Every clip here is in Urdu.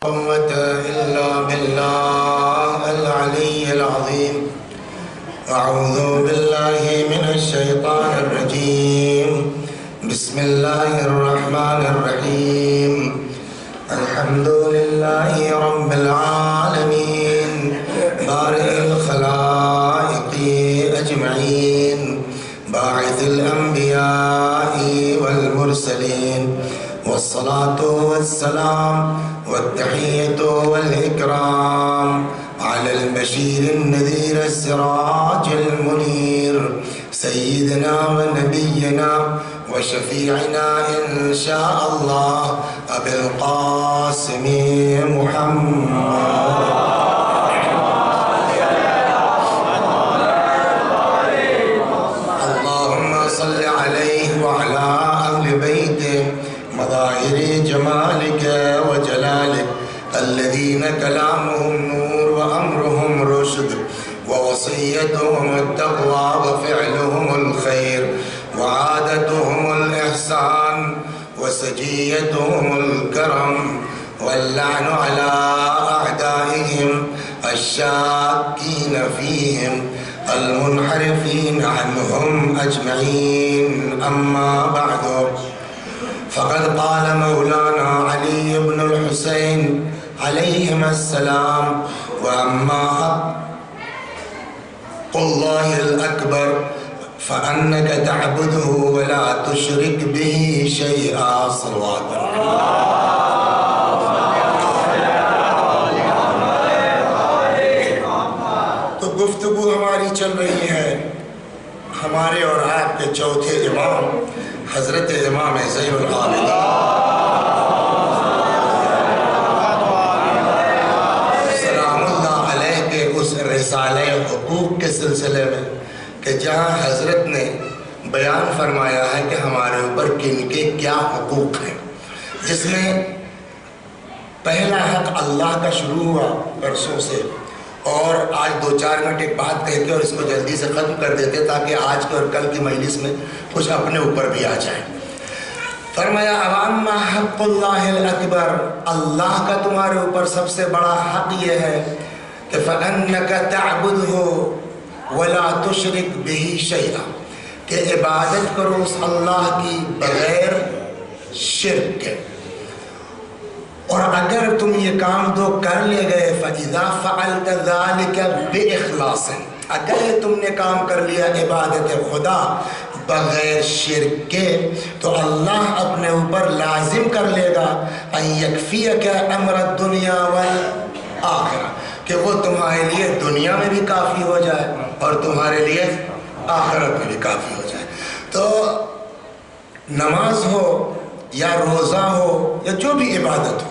قوة إلا بالله العلي العظيم. أعوذ بالله من الشيطان الرجيم. بسم الله الرحمن الرحيم. الحمد لله رب العالمين بارئ الخلائق أجمعين باعث الأنبياء والمرسلين والصلاة والسلام والتحية والإكرام على البشير النذير السراج المنير سيدنا ونبينا وشفيعنا إن شاء الله أبي القاسم محمد. اللهم صل عليه وعلى أهل بيته مظاهر جمالك وجلالك الذين كلامهم نور وأمرهم رشد ووصيتهم التقوى وفعلهم الخير وعادتهم الإحسان وسجيتهم الكرم واللعن على أعدائهم الشاكين فيهم المنحرفين عنهم أجمعين. أما بعد، فقد قال مولانا علي بن الحسين عليهما السلام: وأما حق الله الأكبر فأنك تعبده ولا تشرك به شيئا. صلوات تو گفتگو ہماری چل رہی ہے ہمارے اور آپ کے چوتھے امام حضرت امام زین العابدین سلام اللہ علیہ کے اس رسالہ حقوق کے سلسلے میں کہ جہاں حضرت نے بیان فرمایا ہے کہ ہمارے اوپر کن کے کیا حقوق ہیں، جس میں پہلا حق اللہ کا شروع ہوا پرسوں سے، اور آج 2-4 منٹ ایک بات کہہ کے اور اس کو جلدی سے ختم کر دیتے تاکہ آج کے اور کل کی مجلس میں کچھ اپنے اوپر بھی آ جائے. فرمایا: اما حق اللہ الاکبر، اللہ کا تمہارے اوپر سب سے بڑا حق یہ ہے کہ فَأَنَّكَ تَعْبُدْهُ وَلَا تُشْرِكْ بِهِ شَيْئًا، کہ عبادت کرو اس اللہ کی بغیر شرک کے. اور اگر تم یہ کام دو کر لے گئے فَإِذَا فَعَلْتَ ذَلِكَ بِإِخْلَاصٍ، اگر تم نے کام کر لیا عبادت خدا بغیر شرک کے، تو اللہ اپنے اوپر لازم کر لے گا أَن يَكْفِيَكَ أَمْرَ الدُّنْيَا وَالْآخِرَةِ، کہ وہ تمہارے لیے دنیا میں بھی کافی ہو جائے اور تمہارے لیے آخرت میں بھی کافی ہو جائے. تو نماز ہو یا روزہ ہو یا جو بھی عبادت ہو،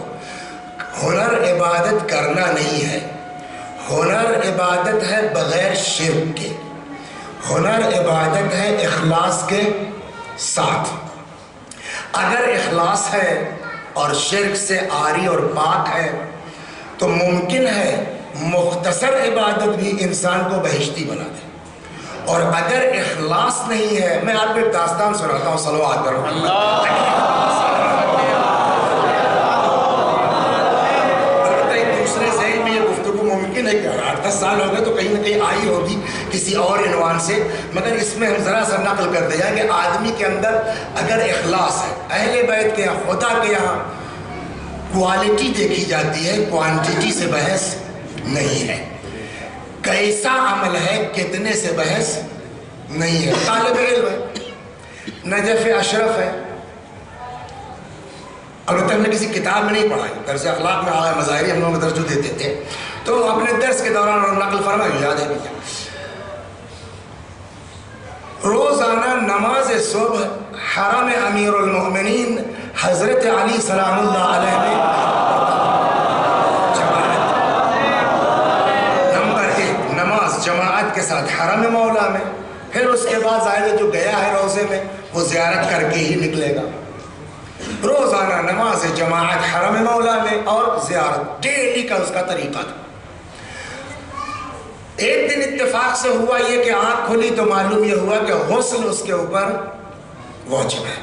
ہنر عبادت کرنا نہیں ہے، ہنر عبادت ہے بغیر شرک کے، ہنر عبادت ہے اخلاص کے ساتھ. اگر اخلاص ہے اور شرک سے عاری اور پاک ہے تو ممکن ہے مختصر عبادت بھی انسان کو بہشتی بنا دے. اور اگر اخلاص نہیں ہے، میں آپ کو ایک داستان سناتا ہوں، صلوات کرو. دوسرے ذہن میں یہ گفتگو ممکن ہے کہ 8-10 سال ہو گئے تو کہیں نہ کہیں آئی ہوگی کسی اور عنوان سے، مگر اس میں ہم ذرا سا نقل کرتے جائیں کہ آدمی کے اندر اگر اخلاص ہے، اہل بیت کے یہاں، خدا کے یہاں کوالٹی دیکھی جاتی ہے، کوانٹیٹی سے بحث نہیں ہے. کیسا عمل ہے کتنے سے بحث نہیں ہے. طالب علم ہے، نجف اشرف ہے، البتہ ہم نے کسی کتاب میں نہیں پڑھا ہے، درس اخلاق میں آیا مظاہری ہم لوگ درس جو دیتے تھے تو اپنے درس کے دوران نقل فرمایا، یاد ہے کیا روزانہ نماز صبح حرم امیر المؤمنین حضرت علی سلام اللہ علیہ نے جماعت کے ساتھ حرم مولا میں، پھر اس کے بعد ظاہر جو گیا ہے روزے میں وہ زیارت کر کے ہی نکلے گا. روزانہ نماز جماعت حرم مولا میں اور زیارت ڈیلی کا اس کا طریقہ تھا. ایک دن اتفاق سے ہوا یہ کہ آنکھ کھلی تو معلوم یہ ہوا کہ غسل اس کے اوپر واجب ہے.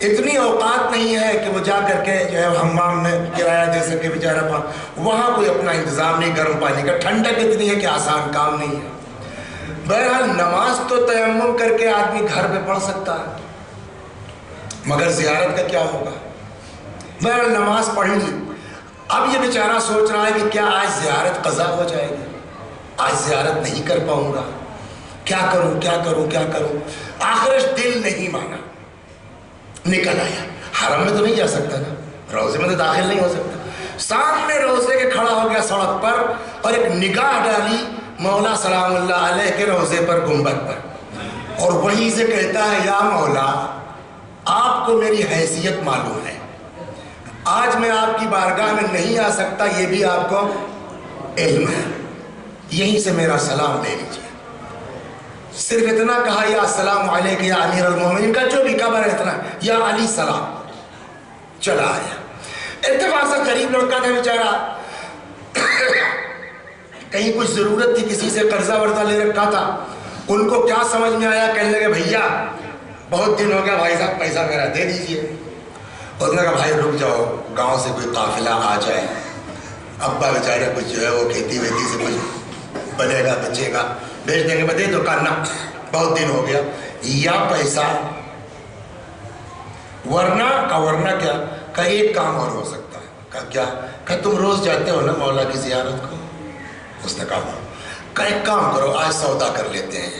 اتنی اوقات نہیں ہے کہ وہ جا کر کے جو ہے حمام میں کرایہ دے سکے بیچارہ، وہاں کوئی اپنا انتظام نہیں گرم پانی کا، ٹھنڈک اتنی ہے کہ آسان کام نہیں ہے۔ بہرحال نماز تو تیمم کر کے آدمی گھر پہ پڑھ سکتا ہے، مگر زیارت کا کیا ہوگا؟ بہرحال نماز پڑھ لی، اب یہ بیچارہ سوچ رہا ہے کہ کیا آج زیارت قضا ہو جائے گی، آج زیارت نہیں کر پاؤں گا، کیا کروں کیا کروں کیا کروں؟ آخرش دل نہیں مانا، نکل آیا۔ حرم میں تو نہیں جا سکتا نا، روزے میں تو داخل نہیں ہو سکتا، سامنے روزے کے کھڑا ہو گیا سڑک پر اور ایک نگاہ ڈالی مولا سلام اللہ علیہ کے روزے پر، گنبد پر، اور وہیں سے کہتا ہے یا مولا آپ کو میری حیثیت معلوم ہے، آج میں آپ کی بارگاہ میں نہیں آ سکتا، یہ بھی آپ کو علم ہے، یہیں سے میرا سلام لے لیجیے۔ صرف اتنا کہا یا السلام علیکم یا امیر المومنین کا جو بھی قبر ہے اتنا، یا علی سلام، چلا آیا۔ اتفاق سے غریب لڑکا تھا بیچارہ، کہیں کچھ ضرورت تھی، کسی سے قرضہ ورضہ لے رکھا تھا، ان کو کیا سمجھ میں آیا، کہنے لگے بھیا بہت دن ہو گیا بھائی صاحب پیسہ میرا دے دیجئے۔ اس نے کہا بھائی رک جاؤ، گاؤں سے کوئی قافلہ آ جائے، ابا بیچارے کچھ جو ہے وہ کھیتی ویتی سے کچھ بنے گا بچے گا بھیج دیں گے، بدے تو کہنا بہت دن ہو گیا، یا پیسہ ورنہ کیا، کہ ایک کام اور ہو سکتا ہے۔ کہا کیا؟ کہ تم روز جاتے ہو نا مولا کی زیارت کو؟ اس نے کہا کہ ایک کام کرو آج سودا کر لیتے ہیں،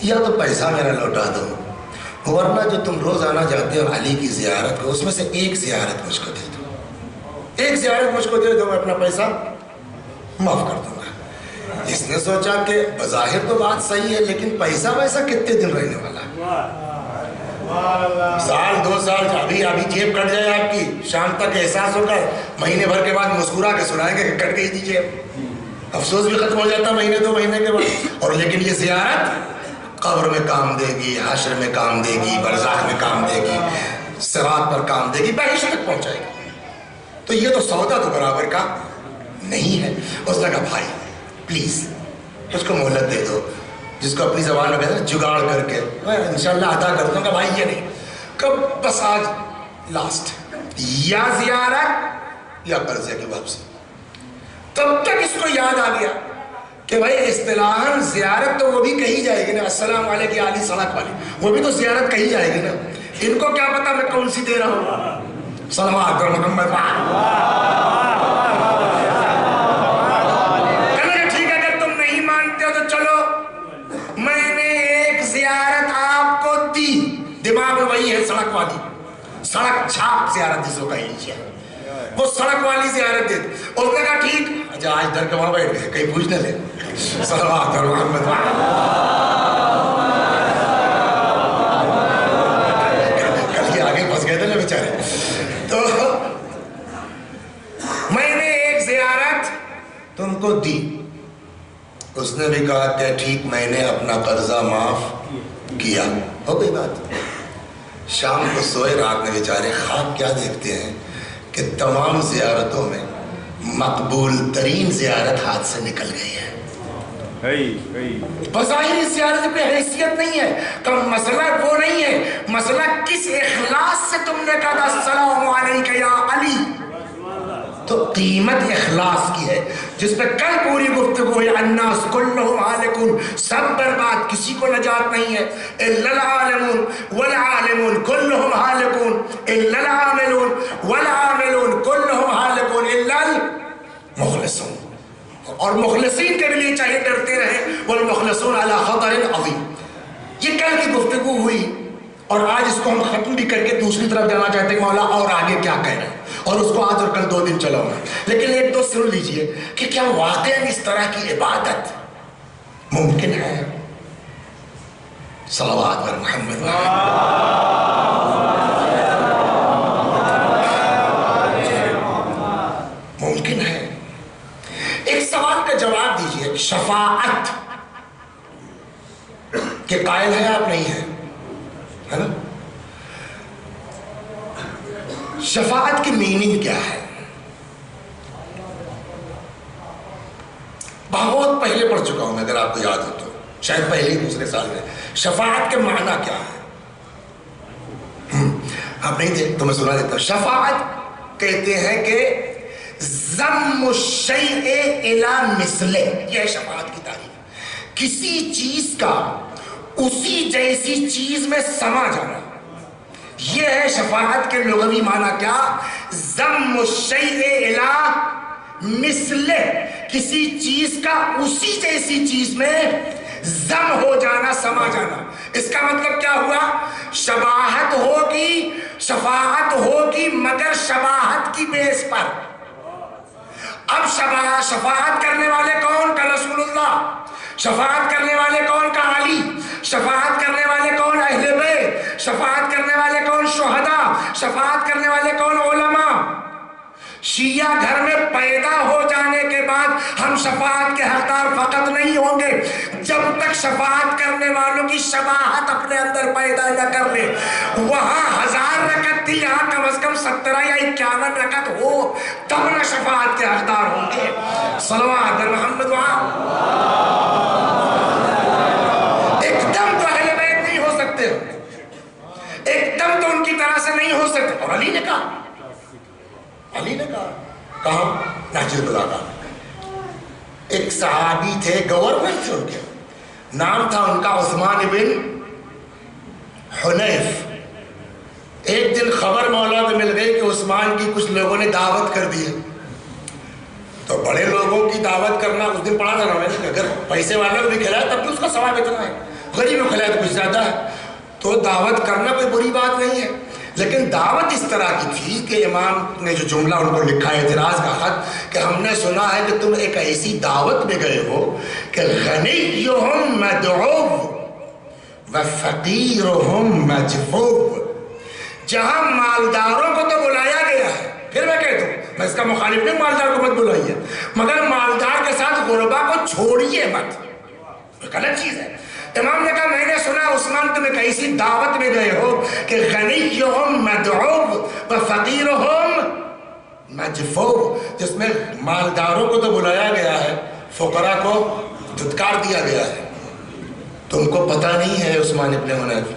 یا تو پیسہ میرا لوٹا دو، ورنہ جو تم روز آنا جاتے ہو علی کی زیارت کو، اس میں سے ایک زیارت مجھ کو دے دو، ایک زیارت مجھ کو دے دو، میں اپنا پیسہ معاف کر دوں گا۔ اس نے سوچا کہ بظاہر تو بات صحیح ہے، لیکن پیسہ ویسا کتنے دن رہنے والا ہے؟ سال دو سال، ابھی جیب کٹ جائے آپ کی، شام تک احساس ہوگا، مہینے بھر کے بعد مسکرا کے سنائیں گے کہ کٹ گئی تھی جیب، افسوس بھی ختم ہو جاتا مہینے دو مہینے کے بعد۔ اور لیکن یہ زیارت قبر میں کام دے گی، حشر میں کام دے گی، برزخ میں کام دے گی، صراط پر کام دے گی، بہشت تک پہنچائے گی۔ تو یہ تو سودا تو برابر کا نہیں ہے۔ اس نے کہا بھائی پلیز اس کو مہلت دے دو، جس کو اپنی زبان میں کہتے ہیں جگاڑ کر کے میں انشاءاللہ ادا کر دوں گا، بھائی یہ نہیں، کب بس آج لاسٹ، یا زیارت یا قرضے کی واپسی۔ تب تک اس کو یاد آ گیا کہ بھائی اصطلاحاً زیارت تو وہ بھی کہی جائے گی نا، السلام علیکم یا علی سڑک والی، وہ بھی تو زیارت کہی جائے گی نا، ان کو کیا پتا میں کون سی دے رہا ہوں؟ صلوات پر محمد دماغ میں وہی ہے سڑک والی، سڑک چھاپ زیارت جس کو کہہ لیجیے، وہ سڑک والی زیارت دے۔ اس نے کہا ٹھیک، اچھا آج ڈر کے وہاں بیٹھ گئے کہیں پوچھ نہ لے، صلوات اور محمد کل کے آگے پھنس گئے تھے نا بیچارے۔ تو میں نے ایک زیارت تم کو دی، اس نے بھی کہا کہ ٹھیک میں نے اپنا قرضہ معاف کیا، ہو گئی بات۔ شام کو سوئے، رات میں بیچارے خواب کیا دیکھتے ہیں کہ تمام زیارتوں میں مقبول ترین زیارت ہاتھ سے نکل گئی ہے۔ بظاہر اس زیارت پہ حیثیت نہیں ہے، کہ مسئلہ وہ نہیں ہے، مسئلہ کس اخلاص سے تم نے کہا السلام علیکم یا علی، تو قیمت اخلاص کی ہے، جس پہ کل پوری گفتگو ہے۔ الناس کلہم ہالکون، سب برباد، کسی کو نجات نہیں ہے، الا العالمون والعالمون کلہم ہالکون الا العاملون والعاملون کلہم ہالکون الا المخلصون، اور مخلصین کے لیے چاہیے ڈرتے رہے، والمخلصون علی خطر عظیم۔ یہ کل کی گفتگو ہوئی، اور آج اس کو ہم ختم بھی کر کے دوسری طرف جانا چاہتے ہیں مولا اور آگے کیا کہہ رہے ہیں، اور اس کو آج اور کل 2 دن چلاؤں، لیکن ایک دو سن لیجئے کہ کیا واقعاً اس طرح کی عبادت ممکن ہے؟ صلوات پر محمد ممکن ہے؟ ایک سوال کا جواب دیجئے، شفاعت کے قائل ہے آپ نہیں ہیں، ہے نا؟ شفاعت کی میننگ کیا ہے؟ بہت پہلے پڑھ چکا ہوں میں، اگر آپ کو یاد ہو تو، شاید پہلے ہی دوسرے سال میں۔ شفاعت کے معنی کیا ہے؟ آپ نہیں تھے تو میں سنا دیتا ہوں. شفاعت کہتے ہیں کہ ضم الشیء الی مثلہ، یہ ہے شفاعت کی تعریف. کسی چیز کا اسی جیسی چیز میں سما جانا، یہ ہے شفاعت کے لغوی معنی. کیا؟ ضم الشیء الی مثلہ، کسی چیز کا اسی جیسی چیز میں ضم ہو جانا، سما جانا. اس کا مطلب کیا ہوا؟ شباہت ہوگی، شفاعت ہوگی، مگر شباہت کی بیس پر. اب شفاعت کرنے والے کون؟ کا رسول اللہ. شفاعت کرنے والے کون؟ کا علی. شفاعت کرنے والے کون؟ اہل بیت. شفاعت کرنے والے کون؟ شہداء. شفاعت کرنے والے کون؟ علماء. شیعہ گھر میں پیدا ہو جانے کے بعد ہم شفاعت کے حقدار فقط نہیں ہوں گے جب تک شفاعت کرنے والوں کی شباہت اپنے اندر پیدا نہ کر لے. وہاں 1000 رکعت تھی، یہاں کم از کم 17 یا 51 رکعت ہو تب نہ شفاعت کے حقدار ہوں گے. صلوات محمد ایک دم تو اہل بیت نہیں ہو سکتے، ایک دم تو ان کی طرح سے نہیں ہو سکتے. اور علی نے کہا، علی نے کہا، کہاں؟ نہج البلاغہ. ایک صحابی تھے، گورنر تھے، ان کے نام تھا ان کا عثمان بن حنیف. ایک دن خبر مولا کو مل گئی کہ عثمان کی کچھ لوگوں نے دعوت کر دی ہے. تو بڑے لوگوں کی دعوت کرنا، اس دن پڑھا تھا نا میں نے، اگر پیسے والوں کو بھی کھلائے تب بھی اس کا ثواب اتنا ہے، غریب کو کھلائے تو کچھ زیادہ ہے. تو دعوت کرنا کوئی بری بات نہیں ہے، لیکن دعوت اس طرح کی تھی کہ امام نے جو جملہ ان کو لکھا ہے اعتراض کا خط، کہ ہم نے سنا ہے کہ تم ایک ایسی دعوت میں گئے ہو کہ غنیہم مدعو وفقیرہم مجفوب، جہاں مالداروں کو تو بلایا گیا ہے. پھر میں کہتا ہوں، میں اس کا مخالف نہیں، مالدار کو مت بلائیے، مگر مالدار کے ساتھ غربا کو چھوڑیے مت، غلط چیز ہے. امام نے کہا میں نے سنا عثمان تم ایک ایسی دعوت میں گئے ہو کہ غنیہم مدعو وفقیرہم مجفوب، جس میں مالداروں کو تو بلایا گیا ہے، فقراء کو دھتکار دیا گیا ہے. تم کو پتہ نہیں ہے عثمان ابن حنیف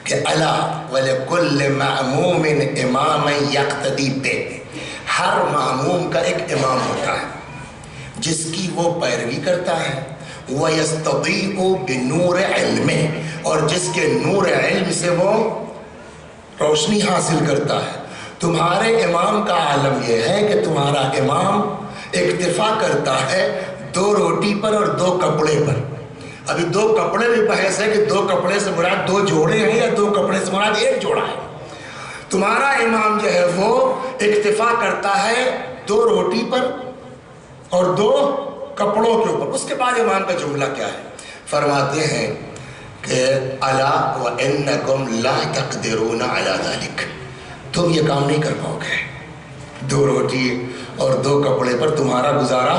کہ الا ولکل معموم امام یقتدی بہ، ہر معموم کا ایک امام ہوتا ہے جس کی وہ پیروی کرتا ہے. وَيَسْتَضِيءُ بِنُورِ عِلْمِ، اور جس کے نور علم سے وہ روشنی حاصل کرتا ہے. تمہارے امام کا عالم یہ ہے کہ تمہارا امام اکتفا کرتا ہے 2 روٹی پر اور 2 کپڑے پر. ابھی 2 کپڑے بھی بحث ہے کہ 2 کپڑے سے مراد 2 جوڑے ہیں یا 2 کپڑے سے مراد 1 جوڑا ہے. تمہارا امام جو ہے وہ اکتفا کرتا ہے 2 روٹی پر اور 2 کپڑوں کے اوپر. اس کے بعد امام کا جملہ کیا ہے؟ فرماتے ہیں کہ الا وانکم لا تقدرون علی ذلک، تم یہ کام نہیں کر پاؤ گے. 2 روٹی اور 2 کپڑے پر تمہارا گزارا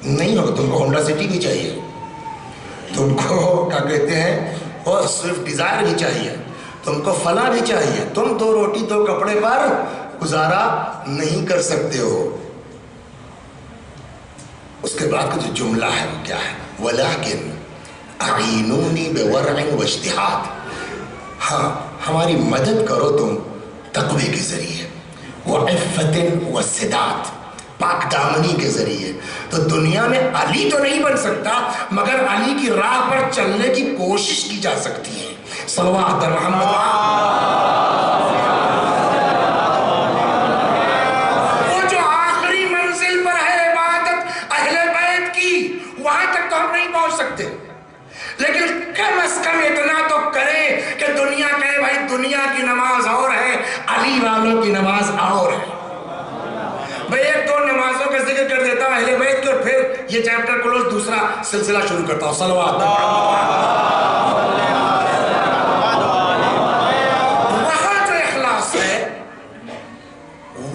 نہیں ہوگا. تم کو ہونڈا سٹی بھی چاہیے، تم کو کیا کہتے ہیں وہ سوئفٹ ڈیزائر بھی چاہیے، تم کو فلاں بھی چاہیے. تم 2 روٹی 2 کپڑے پر گزارا نہیں کر سکتے ہو. اس کے بعد کا جو جملہ ہے وہ کیا ہے؟ وَلَكِنْ أَعِينُونِي بِوَرْعٍ وَاجْتِهَادٍ، ہاں ہماری مدد کرو تم تقوی کے ذریعے، وَعِفَّةٍ وَسِدَاتٍ، پاک دامنی کے ذریعے. تو دنیا میں علی تو نہیں بن سکتا مگر علی کی راہ پر چلنے کی کوشش کی جا سکتی ہے. صلوات محمد. لیکن کم از کم اتنا تو کرے کہ دنیا کہے بھائی دنیا کی نماز اور ہے، علی والوں کی نماز اور ہے. میں 1-2 نمازوں کا ذکر کر دیتا ہوں اہل بیت کے، اور پھر یہ چیپٹر کلوز دوسرا سلسلہ شروع کرتا ہوں. صلوات. وہاں جو اخلاص ہے،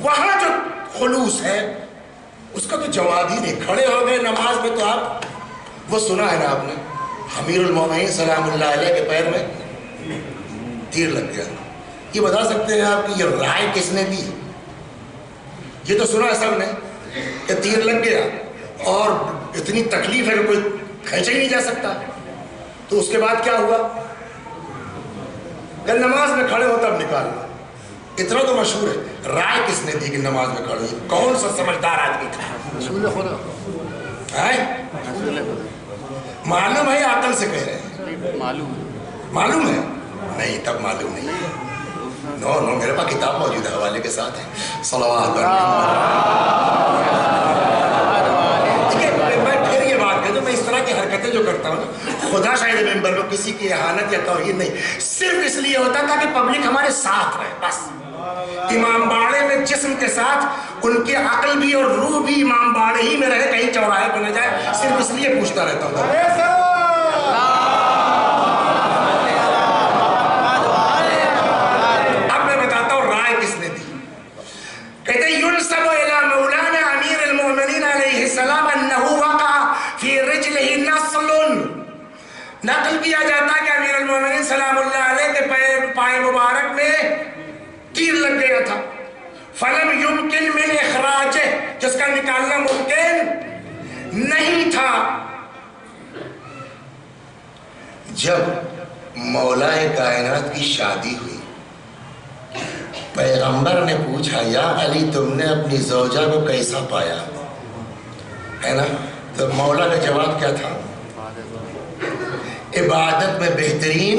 وہاں جو خلوص ہے، اس کا تو جواب ہی نہیں. کھڑے ہو گئے نماز میں تو آپ وہ سنا ہے نا آپ نے، امیر المومنین سلام اللہ علیہ کے پیر میں تیر لگ گیا. یہ بتا سکتے ہیں آپ کہ یہ رائے کس نے دی؟ یہ تو سنا ہے سب نے کہ تیر لگ گیا اور اتنی تکلیف ہے کہ کوئی کھینچا ہی نہیں جا سکتا. تو اس کے بعد کیا ہوا؟ کہ نماز میں کھڑے ہو تب نکالنا. اتنا تو مشہور ہے. رائے کس نے دی کہ نماز میں کھڑے ہو؟ کون سا سمجھدار آدمی تھا؟ رسول خدا. معلوم ہے یا عقل سے کہہ رہے ہیں؟ معلوم ہے. نہیں تب معلوم نہیں. نو میرے پاس کتاب موجود ہے حوالے کے ساتھ ہے. صلوات میں اس طرح کی حرکتیں جو کرتا ہوں نا، خدا شاہد ممبر کو کسی کی اہانت یا توہین نہیں، صرف اس لیے ہوتا تھا کہ پبلک ہمارے ساتھ رہے بس. امام باڑے میں جسم کے ساتھ ان کی عقل بھی اور روح بھی امام باڑے ہی میں رہے، کہیں چوراہے پہ نہ جائے، صرف اس لیے پوچھتا رہتا ہوں. اب میں بتاتا ہوں رائے کس نے دی. کہتے ہیں یُنسب الی مولانا امیر المؤمنین علیہ السلام انہ وقع فی رجلہ نصل. نقل کیا جاتا ہے کہ امیر المؤمنین سلام اللہ علیہ کے پائے مبارک میں تیر لگ گیا تھا. فلم یمکن من اخراجہ، جس کا نکالنا ممکن نہیں تھا. جب مولا کائنات کی شادی ہوئی، پیغمبر نے پوچھا یا علی تم نے اپنی زوجہ کو کیسا پایا ہے نا؟ تو مولا کا جواب کیا تھا؟ عبادت میں بہترین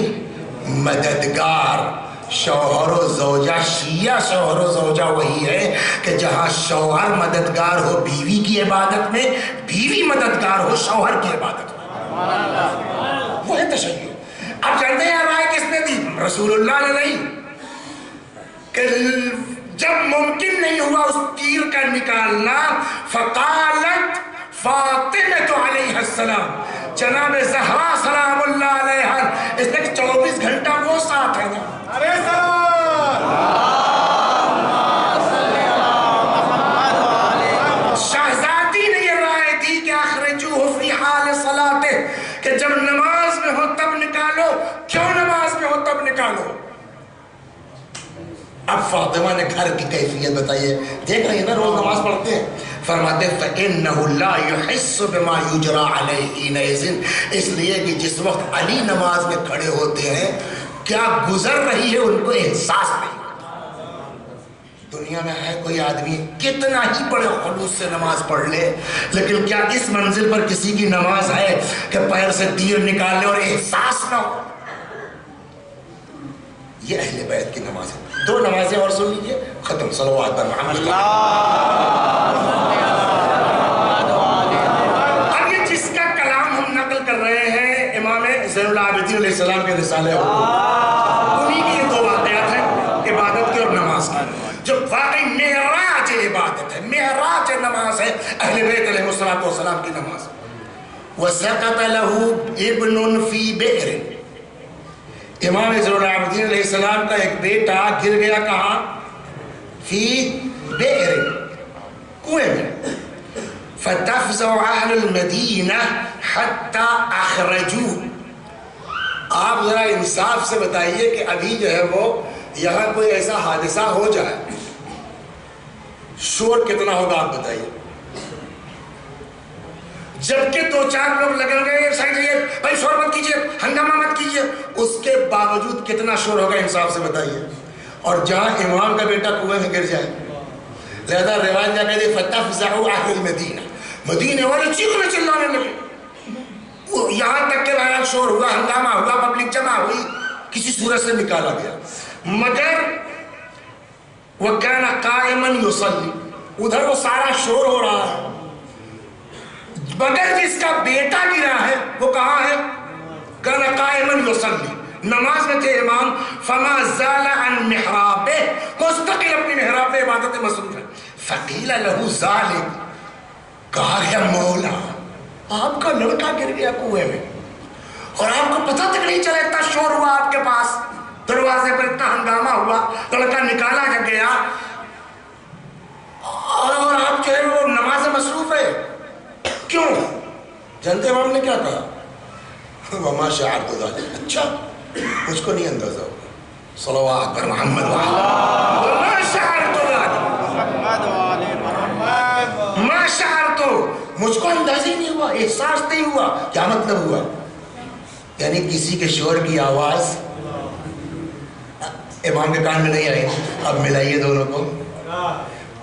مددگار شوہر و زوجہ. شیعہ شوہر و زوجہ وہی ہے کہ جہاں شوہر مددگار ہو بیوی کی عبادت میں، بیوی مددگار ہو شوہر کی عبادت میں. وہ ہے تشیع. اب جانتے ہیں رائے کس نے دی؟ رسول اللہ نے نہیں. کہ جب ممکن نہیں ہوا اس تیر کا نکالنا، فقالت فاطمہ علیہ السلام، جناب زہرا سلام اللہ علیہ، اس نے 24 گھنٹہ وہ ساتھ ہے نا. شہزادی نے یہ رائے دی کہ اخرجوہ فی حال صلاتہ، کہ جب نماز میں ہو تب نکالو. کیوں نماز میں ہو تب نکالو؟ اب فاطمہ نے گھر کی کیفیت بتائیے. دیکھ رہے ہیں نا روز نماز پڑھتے ہیں. فرماتے ہیں فَإِنَّهُ لَا يُحِسُّ بِمَا يُجْرَى عَلَيْهِ حِينَئِذٍ، اس لیے کہ جس وقت علی نماز میں کھڑے ہوتے ہیں کیا گزر رہی ہے ان کو احساس نہیں. دنیا میں ہے کوئی آدمی کتنا ہی بڑے خلوص سے نماز پڑھ لے، لیکن کیا اس منزل پر کسی کی نماز ہے کہ پیر سے تیر نکال لے اور احساس نہ ہو؟ یہ اہل بیت کی نماز ہے. 2 نمازیں اور سن لیجئے ختم. صلوات پر محمد. اب یہ جس کا کلام ہم نقل کر رہے ہیں امام زین العابدین علیہ السلام کے رسالے انہی کی یہ 2 واقعات ہیں، عبادت کی اور نماز کی، جو واقعی معراج عبادت ہے، معراج نماز ہے اہل بیت علیہ السلام کی نماز. وَسَقَطَ لَهُ ابْنٌ فِي بِئْرٍ، امام زین العابدین علیہ السلام کا ایک بیٹا گر گیا کہاں؟ فی بئر، کنویں میں. فَتَفْزَعُ أَهْلُ الْمَدِينَةِ حَتَّى أَخْرَجُوهُ. آپ ذرا انصاف سے بتائیے کہ ابھی جو ہے وہ یہاں کوئی ایسا حادثہ ہو جائے، شور کتنا ہوگا آپ بتائیے. جبکہ 2-4 لوگ لگے گئے سائڈ رہیے، بھائی شور مت کیجئے، ہنگامہ مت کیجئے، اس کے باوجود کتنا شور ہوگا انصاف سے بتائیے. اور جہاں امام کا بیٹا کنویں میں گر جائے، لہذا روایت جا کہتے فَتَفْزَعُ أَهْلُ الْمَدِينَةِ، مدینے والے چیخنے چلانے لگے. یہاں تک کہ بہرحال شور ہوا، ہنگامہ ہوا، پبلک جمع ہوئی، کسی صورت سے نکالا گیا. مگر وَكَانَ قَائِمًا يُصَلِّ، ادھر وہ سارا شور ہو رہا ہے، مگر جس کا بیٹا گرا ہے وہ کہاں ہے؟ کان قائما یصلی، نماز میں تھے امام. فما زال عن محرابہ، مستقل اپنی محراب میں عبادت مصروف ہے. فقیل له ذلک، کہا گیا مولا آپ کا لڑکا گر گیا کنویں میں اور آپ کو پتہ تک نہیں چلا، اتنا شور ہوا آپ کے پاس، دروازے پر اتنا ہنگامہ ہوا، لڑکا نکالا گیا اور آپ جو ہے وہ نماز مصروف ہے. کیوں؟ جانتے امام نے کیا کہا؟ وما شعرت ذلك، اچھا مجھ کو نہیں اندازہ ہوگا. صلوات پر محمد وما شعرت ذلك، ما شعرت، مجھ کو اندازہ ہی نہیں ہوا، احساس نہیں ہوا. کیا مطلب ہوا؟ یعنی کسی کے شور کی آواز امام کے کان میں نہیں آئی. اب ملائیے دونوں کو.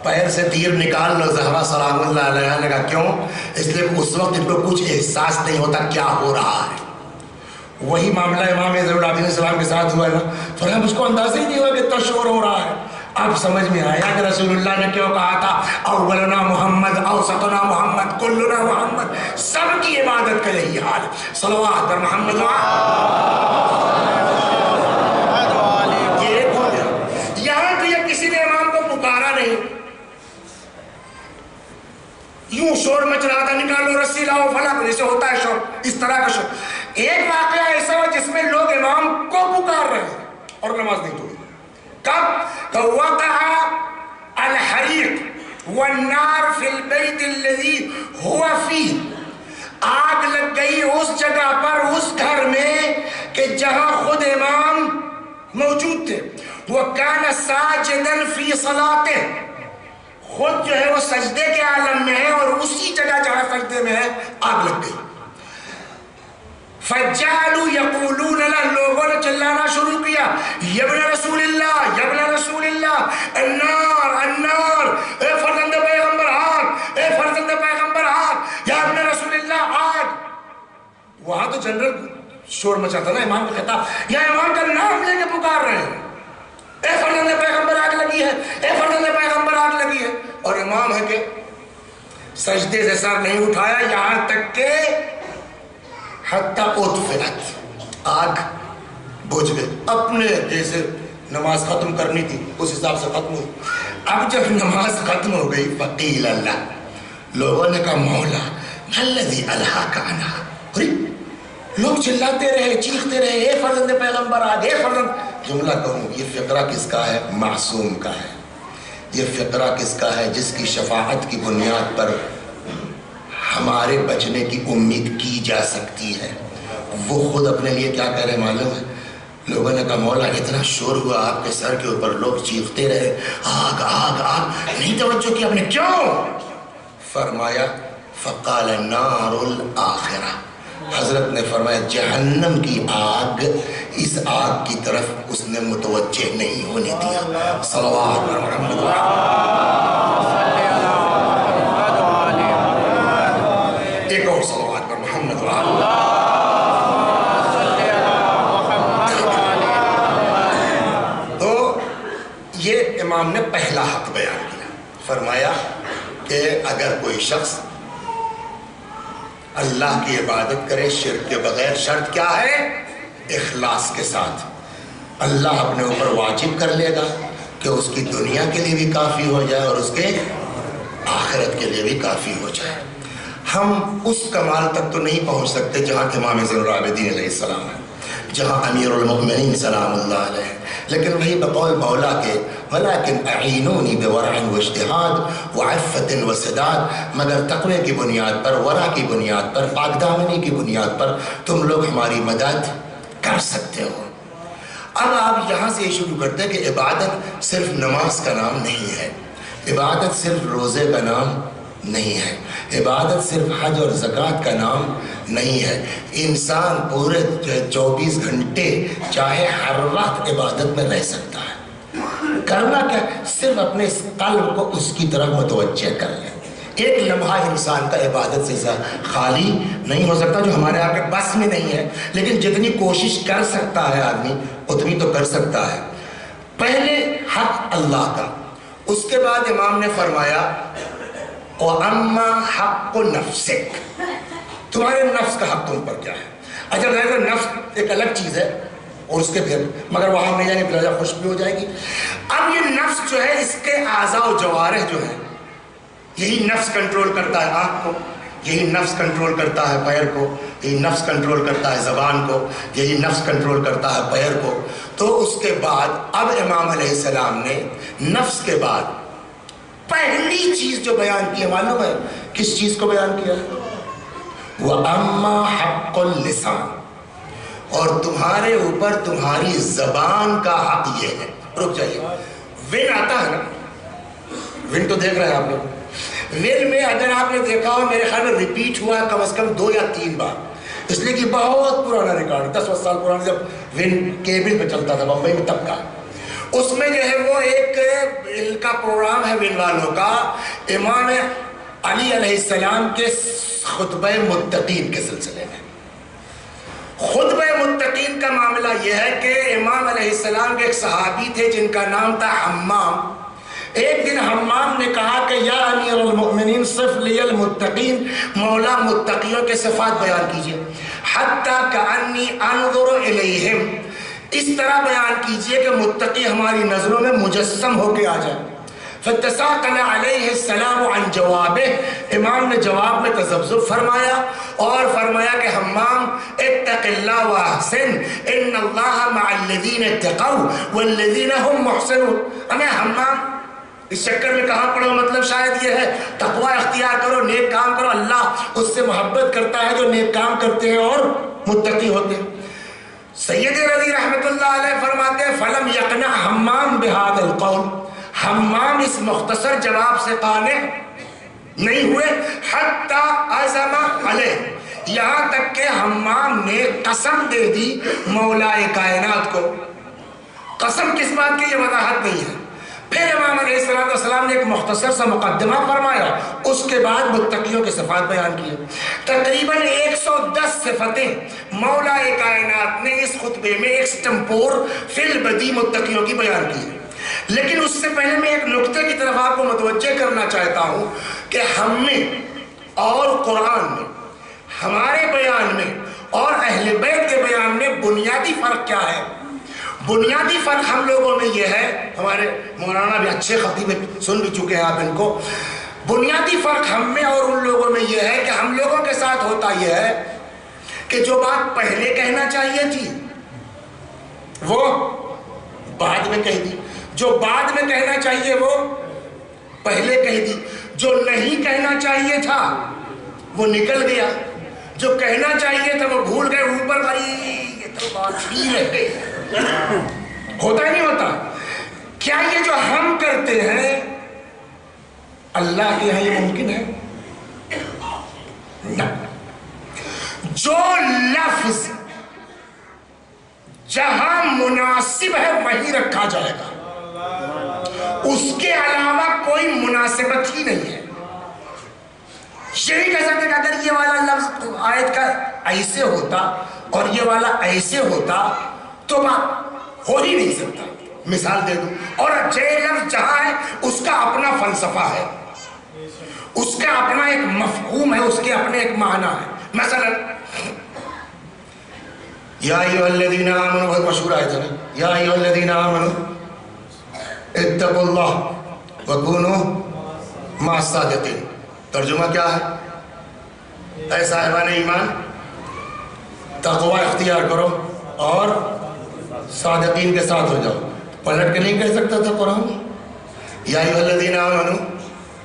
پیر سے تیر نکال لو. زہرا سلام اللہ علیہا نے کہا کیوں؟ اس لیے اس وقت ان کو کچھ احساس نہیں ہوتا کیا ہو رہا ہے. وہی معاملہ امام زین العابدین علیہ السلام کے ساتھ ہوا ہے نا. فرمایا اس کو اندازہ ہی نہیں ہوا کہ اتنا شور ہو رہا ہے. اب سمجھ میں آیا کہ رسول اللہ نے کیوں کہا تھا اولنا محمد اوسطنا محمد کلنا محمد. سب کی عبادت کا یہی حال. صلوات پر محمد یہاں تو یہ کسی نے امام کو پکارا نہیں. یوں شور مچ رہا تھا نکالو رسی لاؤ فلاں جیسے ہوتا ہے شور, اس طرح کا شور. ایک واقعہ ایسا ہوا جس میں لوگ امام کو پکار رہے ہیں اور نماز نہیں توڑی. کب کہ وقع الحریق والنار فی البیت الذی ہوا فیہ. آگ لگ گئی اس جگہ پر, اس گھر میں کہ جہاں خود امام موجود تھے. وَكَانَ سَاجِدًا فِي صَلَاتِهِ, خود جو ہے وہ سجدے کے عالم میں ہے اور اسی جگہ جہاں سجدے میں ہے آگ لگ گئی. فَجَّعَلُوا يَقُولُونَ لَهُ, لوگوں نے چلانا شروع کیا یا ابن رسول اللہ, یا ابن رسول اللہ, النار النار, اے فرزند پیغمبر آگ, اے فرزند پیغمبر آگ, یا ابن رسول اللہ آگ. وہاں تو جنرل شور مچا تھا نا امام کا خطاب, یا امام کا نام لے کے پکار رہے ہیں اے فرزند پیغمبر آگ لگی ہے, اے فرزند پیغمبر آگ لگی ہے. اور امام ہے کہ سجدے سے سر نہیں اٹھایا یہاں تک کہ حتی اطفئت, آگ بجھ گئی. اپنے جیسے نماز ختم کرنی تھی اس حساب سے ختم ہوئی. اب جب نماز ختم ہو گئی فقیل اللہ, لوگوں نے کہا مولا الذی الہاک عنہا. لوگ چلاتے رہے چیختے رہے اے فرزند پیغمبر آگ, اے فرزند. جملہ کہوں یہ فقرہ کس کا ہے؟ معصوم کا ہے. یہ فقرہ کس کا ہے؟ جس کی شفاعت کی بنیاد پر ہمارے بچنے کی امید کی جا سکتی ہے. وہ خود اپنے لیے کیا کہہ رہے معلوم ہے؟ لوگوں نے کہا مولا اتنا شور ہوا آپ کے سر کے اوپر, لوگ چیختے رہے آگ آگ آگ, نہیں توجہ کی آپ نے, کیوں؟ فرمایا فقال نار الآخرہ, حضرت نے فرمایا جہنم کی آگ, اس آگ کی طرف اس نے متوجہ نہیں ہونے دیا. صلوات پر محمد ایک اور صلوات پر محمد تو یہ امام نے پہلا حق بیان کیا. فرمایا کہ اگر کوئی شخص اللہ کی عبادت کرے شرک کے بغیر, شرط کیا ہے؟ اخلاص کے ساتھ, اللہ اپنے اوپر واجب کر لے گا کہ اس کی دنیا کے لیے بھی کافی ہو جائے اور اس کے آخرت کے لیے بھی کافی ہو جائے. ہم اس کمال تک تو نہیں پہنچ سکتے جہاں امام زین العابدین علیہ السلام ہے, جہاں امیر المؤمنین سلام اللہ علیہ, لیکن وہی بقول مولا کے ولیکن اعینونی بورع واجتہاد وعفت وسداد, مگر تقوی کی بنیاد پر, ورع کی بنیاد پر, پاک دامنی کی بنیاد پر تم لوگ ہماری مدد کر سکتے ہو. اب آپ یہاں سے یہ شروع کرتے ہیں کہ عبادت صرف نماز کا نام نہیں ہے, عبادت صرف روزے کا نام نہیں ہے, عبادت صرف حج اور زکوٰۃ کا نام نہیں ہے. انسان پورے 24 گھنٹے چاہے ہر وقت عبادت میں رہ سکتا ہے. کرنا کیا؟ صرف اپنے اس قلب کو اس کی طرف متوجہ کر لیں. ایک لمحہ انسان کا عبادت سے خالی نہیں ہو سکتا, جو ہمارے آپ کے بس میں نہیں ہے, لیکن جتنی کوشش کر سکتا ہے آدمی اتنی تو کر سکتا ہے. پہلے حق اللہ کا, اس کے بعد امام نے فرمایا وَأَمَّا حَقُّ نَفْسِكَ, تمہارے نفس کا حق تم پر کیا ہے. اچھا ظاہر نفس ایک الگ چیز ہے اور اس کے پھر مگر وہاں نہیں جائیں گے پھر خوش بھی ہو جائے گی. اب یہ نفس جو ہے اس کے اعضاء و جوارح جو ہیں, یہی نفس کنٹرول کرتا ہے آنکھ کو, یہی نفس کنٹرول کرتا ہے پیر کو, یہی نفس کنٹرول کرتا ہے زبان کو, یہی نفس کنٹرول کرتا ہے پیر کو. تو اس کے بعد اب امام علیہ السلام نے نفس کے بعد پہلی چیز جو بیان کی ہے معلوم ہے کس چیز کو بیان کیا ہے؟ وَأَمَّا حَقُّ اللِّسَانِ, اور تمہارے اوپر تمہاری زبان کا حق یہ ہے. رک جائیے, ون آتا ہے نا, ون تو دیکھ رہے ہیں آپ لوگ, ون میں اگر آپ نے دیکھا ہو میرے خیال میں ریپیٹ ہوا ہے کم از کم 2 یا 3 بار, اس لیے کہ بہت پرانا ریکارڈ 10 سال پرانا, جب ون کیبل پہ چلتا تھا بمبئی میں تب کا. اس میں جو ہے وہ ایک ان کا پروگرام ہے بن والوں کا، امام علی علیہ السلام کے خطبہ متقین کے سلسلے میں۔ خطبہ متقین کا معاملہ یہ ہے کہ امام علیہ السلام کے ایک صحابی تھے جن کا نام تھا حمام۔ ایک دن حمام نے کہا کہ یا امیر المؤمنین صف لی المتقین، مولا متقیوں کے صفات بیان کیجئے، حتی کانی انظر الیہم، اس طرح بیان کیجئے کہ متقی ہماری نظروں میں مجسم ہو کے آ جائے۔ فتساقل علیہ السلام عن جوابہ، امام نے جواب میں تذبذب فرمایا اور فرمایا کہ حمام اتق اللہ واحسن ان اللہ مع الذین اتقوا والذین هم محسنون۔ ہمیں حمام اس چکر میں کہاں پڑھو، مطلب شاید یہ ہے تقوی اختیار کرو، نیک کام کرو، اللہ اس سے محبت کرتا ہے جو نیک کام کرتے ہیں اور متقی ہوتے ہیں۔ سید رضی رحمت اللہ علیہ فرماتے ہیں فلم یقنع حمام بہذا القول، حمام اس مختصر جواب سے قانع نہیں ہوئے، حتی عزم علیہ، یہاں تک کہ حمام نے قسم دے دی مولا کائنات کو۔ قسم کس بات کی یہ وضاحت نہیں ہے۔ پھر امام علیہ السلام نے ایک مختصر سا مقدمہ فرمایا، اس کے بعد متقیوں کے صفات بیان کیے۔ تقریباً 110 صفتیں مولا کائنات نے اس خطبے میں ایکسٹمپور فی البدی متقیوں کی بیان کی۔ لیکن اس سے پہلے میں ایک نقطے کی طرف آپ کو متوجہ کرنا چاہتا ہوں کہ ہم میں اور قرآن میں، ہمارے بیان میں اور اہل بیت کے بیان میں بنیادی فرق کیا ہے؟ بنیادی فرق ہم لوگوں میں یہ ہے، ہمارے مولانا بھی اچھے خطیب سن بھی چکے ہیں آپ ان کو، بنیادی فرق ہم میں اور ان لوگوں میں یہ ہے کہ ہم لوگوں کے ساتھ ہوتا یہ ہے کہ جو بات پہلے کہنا چاہیے تھی وہ بعد میں کہہ دی، جو بعد میں کہنا چاہیے وہ پہلے کہہ دی، جو نہیں کہنا چاہیے تھا وہ نکل گیا، جو کہنا چاہیے تھا وہ بھول گئے، اوپر والی یہ تو بات ہی رہ گئی۔ ہوتا نہیں ہوتا؟ کیا یہ جو ہم کرتے ہیں اللہ کے یہاں یہ ممکن ہے؟ نہ۔ جو لفظ جہاں مناسب ہے وہیں رکھا جائے گا، اس کے علاوہ کوئی مناسبت ہی نہیں ہے۔ یہ نہیں کہہ سکتے کہ اگر یہ والا لفظ آیت کا ایسے ہوتا اور یہ والا ایسے ہوتا تو بات ہو ہی نہیں سکتا۔ مثال دے دوں، اور یہ لفظ جہاں ہے اس کا اپنا فلسفہ ہے، اس کا اپنا ایک مفہوم ہے، اس کے اپنے ایک معنی ہے۔ مثلا یا ایھا الذین آمنوا، بہت مشہور آیت ہے نا، یا ایھا الذین آمنوا اتقوا اللہ وکونوا مع الصادقین۔ ترجمہ کیا ہے؟ اے صاحبان ایمان تقوی اختیار کرو اور صادقین کے ساتھ ہو جاؤ۔ پلٹ کے نہیں کہہ سکتا تھا قرآن؟ یا ایھا الذین آمنوا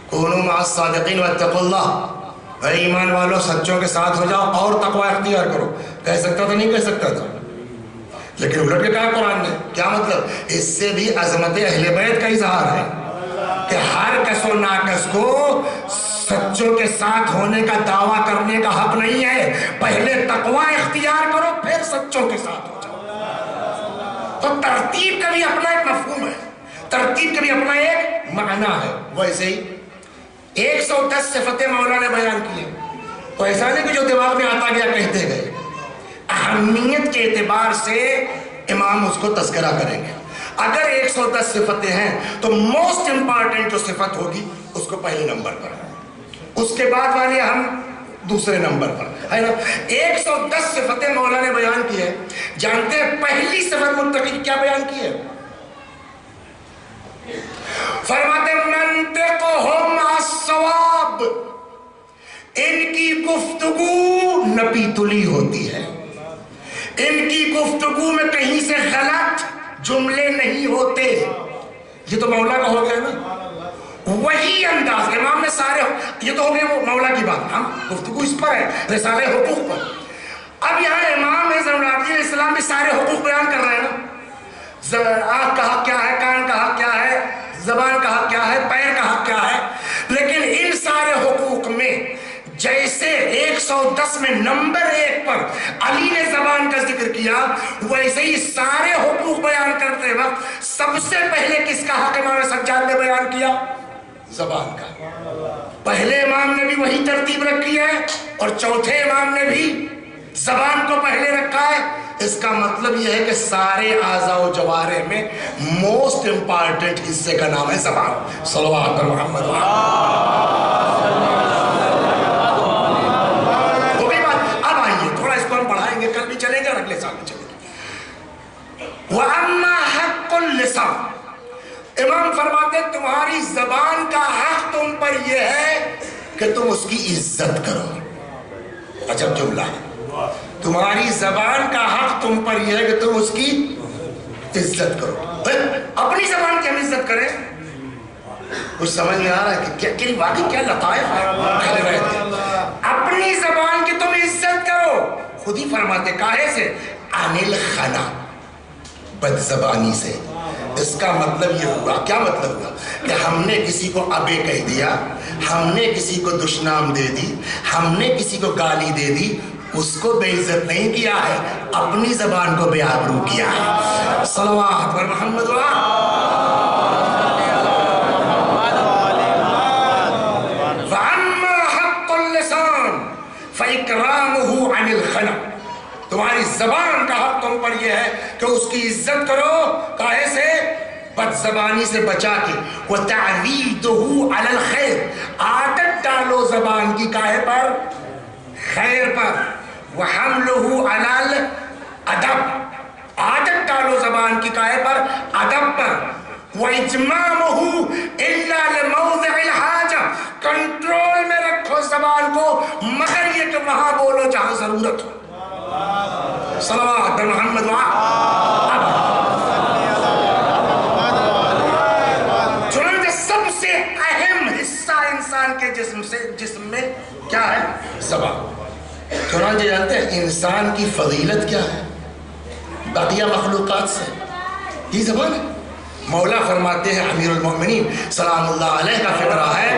کونوا مع الصادقین واتقوا اللہ، اے ایمان والو سچوں کے ساتھ ہو جاؤ اور تقوی اختیار کرو۔ کہہ سکتا تھا؟ نہیں کہہ سکتا تھا، لیکن الٹ کے کہا قرآن نے۔ کیا مطلب؟ اس سے بھی عظمت اہل بیت کا اظہار ہے کہ ہر کس و ناکس کو سچوں کے ساتھ ہونے کا دعویٰ کرنے کا حق نہیں ہے۔ پہلے تقوی اختیار کرو پھر سچوں کے ساتھ ہو جاؤ۔ تو ترتیب کا بھی اپنا ایک مفہوم ہے، ترتیب کا بھی اپنا ایک معنی ہے۔ ویسے ہی 110 صفتیں مولا نے بیان کی ہیں، تو ایسا نہیں کہ جو دماغ میں آتا گیا کہتے گئے، اہمیت کے اعتبار سے امام اس کو تذکرہ کریں گے۔ اگر 110 صفتیں ہیں تو موسٹ امپارٹنٹ جو صفت ہوگی اس کو پہلے نمبر پر، اس کے بعد والے ہم دوسرے نمبر پر، ہے نا۔ 110 صفتیں مولا نے بیان کی ہے۔ جانتے ہیں پہلی صفت متقی کیا بیان کی ہے؟ فرماتے منطقہم الصواب، ان کی گفتگو نپی تلی ہوتی ہے، ان کی گفتگو میں کہیں سے غلط جملے نہیں ہوتے۔ یہ تو مولا کا ہو گیا نا، وہی انداز امام نے سارے، یہ تو ہو گیا وہ مولا کی بات، ہم گفتگو اس پر ہے، رسالہ حقوق پر۔ اب یہاں امام زین العابدین علیہ السلام بھی سارے حقوق بیان کر رہے ہیں نا۔ آنکھ کا حق کیا ہے، کان کا حق کیا ہے، زبان کا حق کیا ہے، پیر کا حق کیا ہے، لیکن ان سارے حقوق میں جیسے 110 میں نمبر 1 پر علی نے زبان کا ذکر کیا، ویسے ہی سارے حقوق بیان کرتے وقت سب سے پہلے کس کا حق امام سجاد نے بیان کیا؟ زبان کا۔ پہلے امام نے بھی وہی ترتیب رکھی ہے اور چوتھے امام نے بھی زبان کو پہلے رکھا ہے۔ اس کا مطلب یہ ہے کہ سارے اعضاء و جوارح میں موسٹ امپارٹنٹ حصے کا نام ہے زبان۔ صلوات محمد۔ ہو گئی بات؟ اب آئیے تھوڑا اس کو ہم پڑھائیں گے، کل بھی چلیں گے اور اگلے سال بھی چلیں گے۔ وَأَمَّا حَقُّ اللِّسَانِ، امام فرماتے ہیں تمہاری زبان کا حق تم پر یہ ہے کہ تم اس کی عزت کرو۔ عجب جملہ ہے۔ تمہاری زبان کا حق تم پر یہ ہے کہ تم اس کی عزت کرو۔ اپنی زبان کی ہم عزت کریں، کچھ سمجھ میں آ رہا ہے کہ واقعی کیا لطائف ہے۔ اپنی زبان کی تم عزت کرو، خود ہی فرماتے کاہے سے؟ عن الخنا، بد زبانی سے۔ اس کا مطلب یہ ہوا، کیا مطلب ہوا؟ کہ ہم نے کسی کو ابے کہہ دیا، ہم نے کسی کو دشنام دے دی، ہم نے کسی کو گالی دے دی، اس کو بے عزت نہیں کیا ہے، اپنی زبان کو بے آبرو کیا ہے۔ صلوات پر محمد وَأَمَّا حَقُّ اللِّسَانِ فَإِكْرَامُهُ عَنِ الْخَلَقِ، تمہاری زبان کا حق تم پر یہ ہے کہ اس کی عزت کرو، کاہے سے؟ بد زبانی سے بچا کے۔ وَتَعْوِيدُهُ عَلَى الْخَيْرِ، عادت ڈالو زبان کی کاہے پر؟ خیر پر۔ وَحَمْلُهُ عَلَى الْأَدَبِ، عادت ڈالو زبان کی کاہے پر؟ ادب پر۔ وَإِجْمَامُهُ إِلَّا لِمَوْضِعِ الْحَاجَةِ، کنٹرول میں رکھو زبان کو مگر یہ کہ وہاں بولو جہاں ضرورت ہو۔ صلوات پر محمد چنانچہ سب سے اہم حصہ انسان کے جسم میں کیا ہے؟ زبان۔ چنانچہ جانتے ہیں انسان کی فضیلت کیا ہے بقیہ مخلوقات سے؟ یہ زبان ہے۔ مولا فرماتے ہیں، امیر المومنین سلام اللہ علیہ کا فقرہ ہے،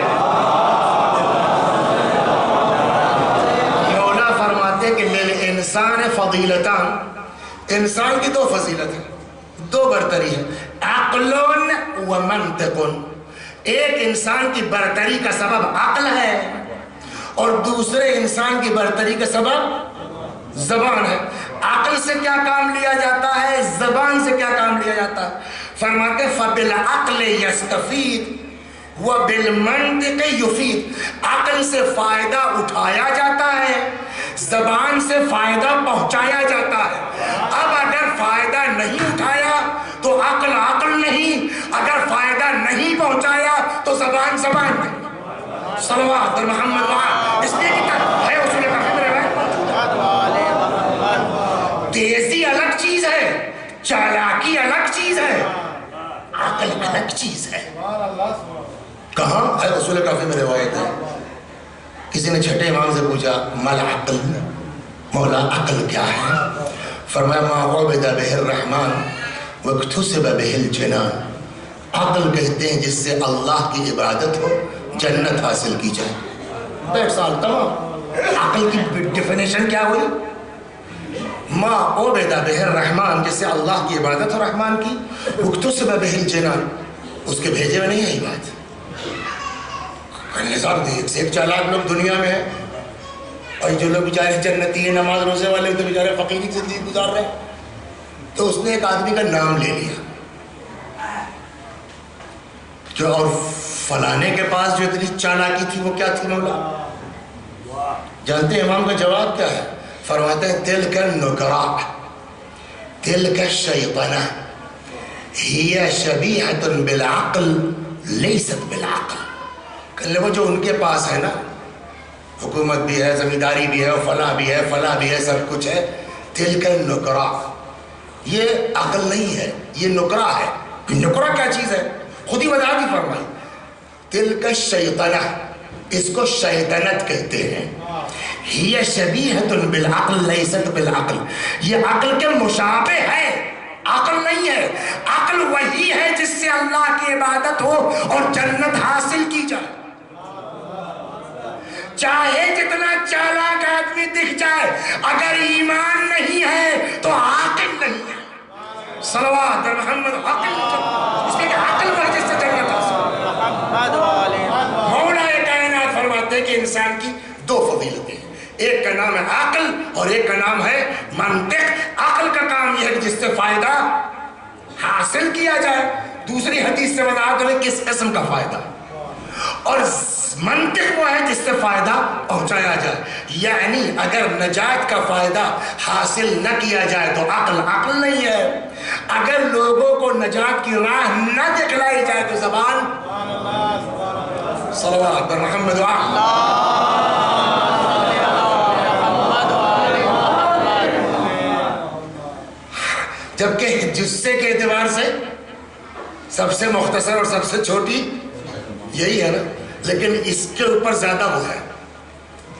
مولا فرماتے ہیں کہ للانسان فضیلتان، انسان کی 2 فضیلت ہیں، 2 برتری ہے، عقل و منطق۔ ایک انسان کی برتری کا سبب عقل ہے اور دوسرے انسان کی برتری کا سبب زبان ہے۔ عقل سے کیا کام لیا جاتا ہے، زبان سے کیا کام لیا جاتا ہے؟ فرماتے فَبِالْعَقْلِ يَسْتَفِيدُ وَبِالْمَنْطِقِ يُفِيدُ، عقل سے فائدہ اٹھایا جاتا ہے، زبان سے فائدہ پہنچایا جاتا ہے۔ اب اگر فائدہ نہیں اٹھایا تو عقل عقل نہیں، اگر فائدہ نہیں پہنچایا تو زبان زبان نہیں۔ صلوات پر محمد اس لیے ہے اصول کافی میں روایت، تیزی الگ چیز ہے، چالاکی الگ چیز ہے، عقل الگ چیز ہے۔ کہاں ہے اصول کافی میں روایت ہے؟ کسی نے چھٹے امام سے پوچھا مال عقل، مولا عقل کیا ہے؟ فرمایا ما عبد بہ الرحمن واکتسب بہ الجنان، عقل کہتے ہیں جس سے اللہ کی عبادت ہو، جنت حاصل کی جائے۔ 1.5 سال تمام۔ عقل کی ڈیفینیشن کیا ہوئی؟ ما عبد بہ الرحمن، جس سے اللہ کی عبادت ہو رحمان کی، واکتسب بہ الجنان، اس کے بھیجے میں نہیں ہے یہ بات۔ صاحب ایک چالاک لوگ دنیا میں ہیں اور جو لوگ بیچارے جنتی ہیں، نماز روزے والے تو بیچارے فقیری زندگی گزار رہے ہیں۔ تو اس نے ایک آدمی کا نام لے لیا جو، اور فلانے کے پاس جو اتنی چالاکی تھی وہ کیا تھی مولا؟ جانتے ہیں امام کا جواب کیا ہے؟ فرماتے ہیں تلک النکراء تلک الشیطنہ ہی شبیہۃ بالعقل لیست بالعقل، کہ وہ جو ان کے پاس ہے نا، حکومت بھی ہے، زمینداری بھی ہے، فلاں بھی ہے، فلاں بھی ہے، سب کچھ ہے، تلک النکراء، یہ عقل نہیں ہے، یہ نکرا ہے۔ نکرا کیا چیز ہے؟ خود ہی وضاحت ہی فرمائی، تلک الشیطنہ، اس کو شیطنت کہتے ہیں، ہی شبیہۃ بالعقل لیست بالعقل، یہ عقل کے مشابہ ہے، عقل نہیں ہے۔ عقل وہی ہے جس سے اللہ کی عبادت ہو اور جنت حاصل کی جائے۔ چاہے جتنا چالاک آدمی دکھ جائے، اگر ایمان نہیں ہے تو عاقل نہیں ہے۔ صلوات محمد عاقل، اس کے عقل وجہ سے جنت حاصل۔ مولا کائنات فرماتے ہیں کہ انسان کی دو فضیلتیں ہیں، ایک کا نام ہے عقل اور ایک کا نام ہے منطق۔ عقل کا کام یہ ہے کہ جس سے فائدہ حاصل کیا جائے، دوسری حدیث سے وضاحت ہوئی کس قسم کا فائدہ، اور منطق وہ ہے جس سے فائدہ پہنچایا جائے۔ یعنی اگر نجات کا فائدہ حاصل نہ کیا جائے تو عقل نہیں ہے، اگر لوگوں کو نجات کی راہ نہ دکھلائی جائے تو زبان صلوات پر محمد جبکہ جسے کے اعتبار سے سب سے مختصر اور سب سے چھوٹی یہی ہے نا، لیکن اس کے اوپر زیادہ وہ ہے۔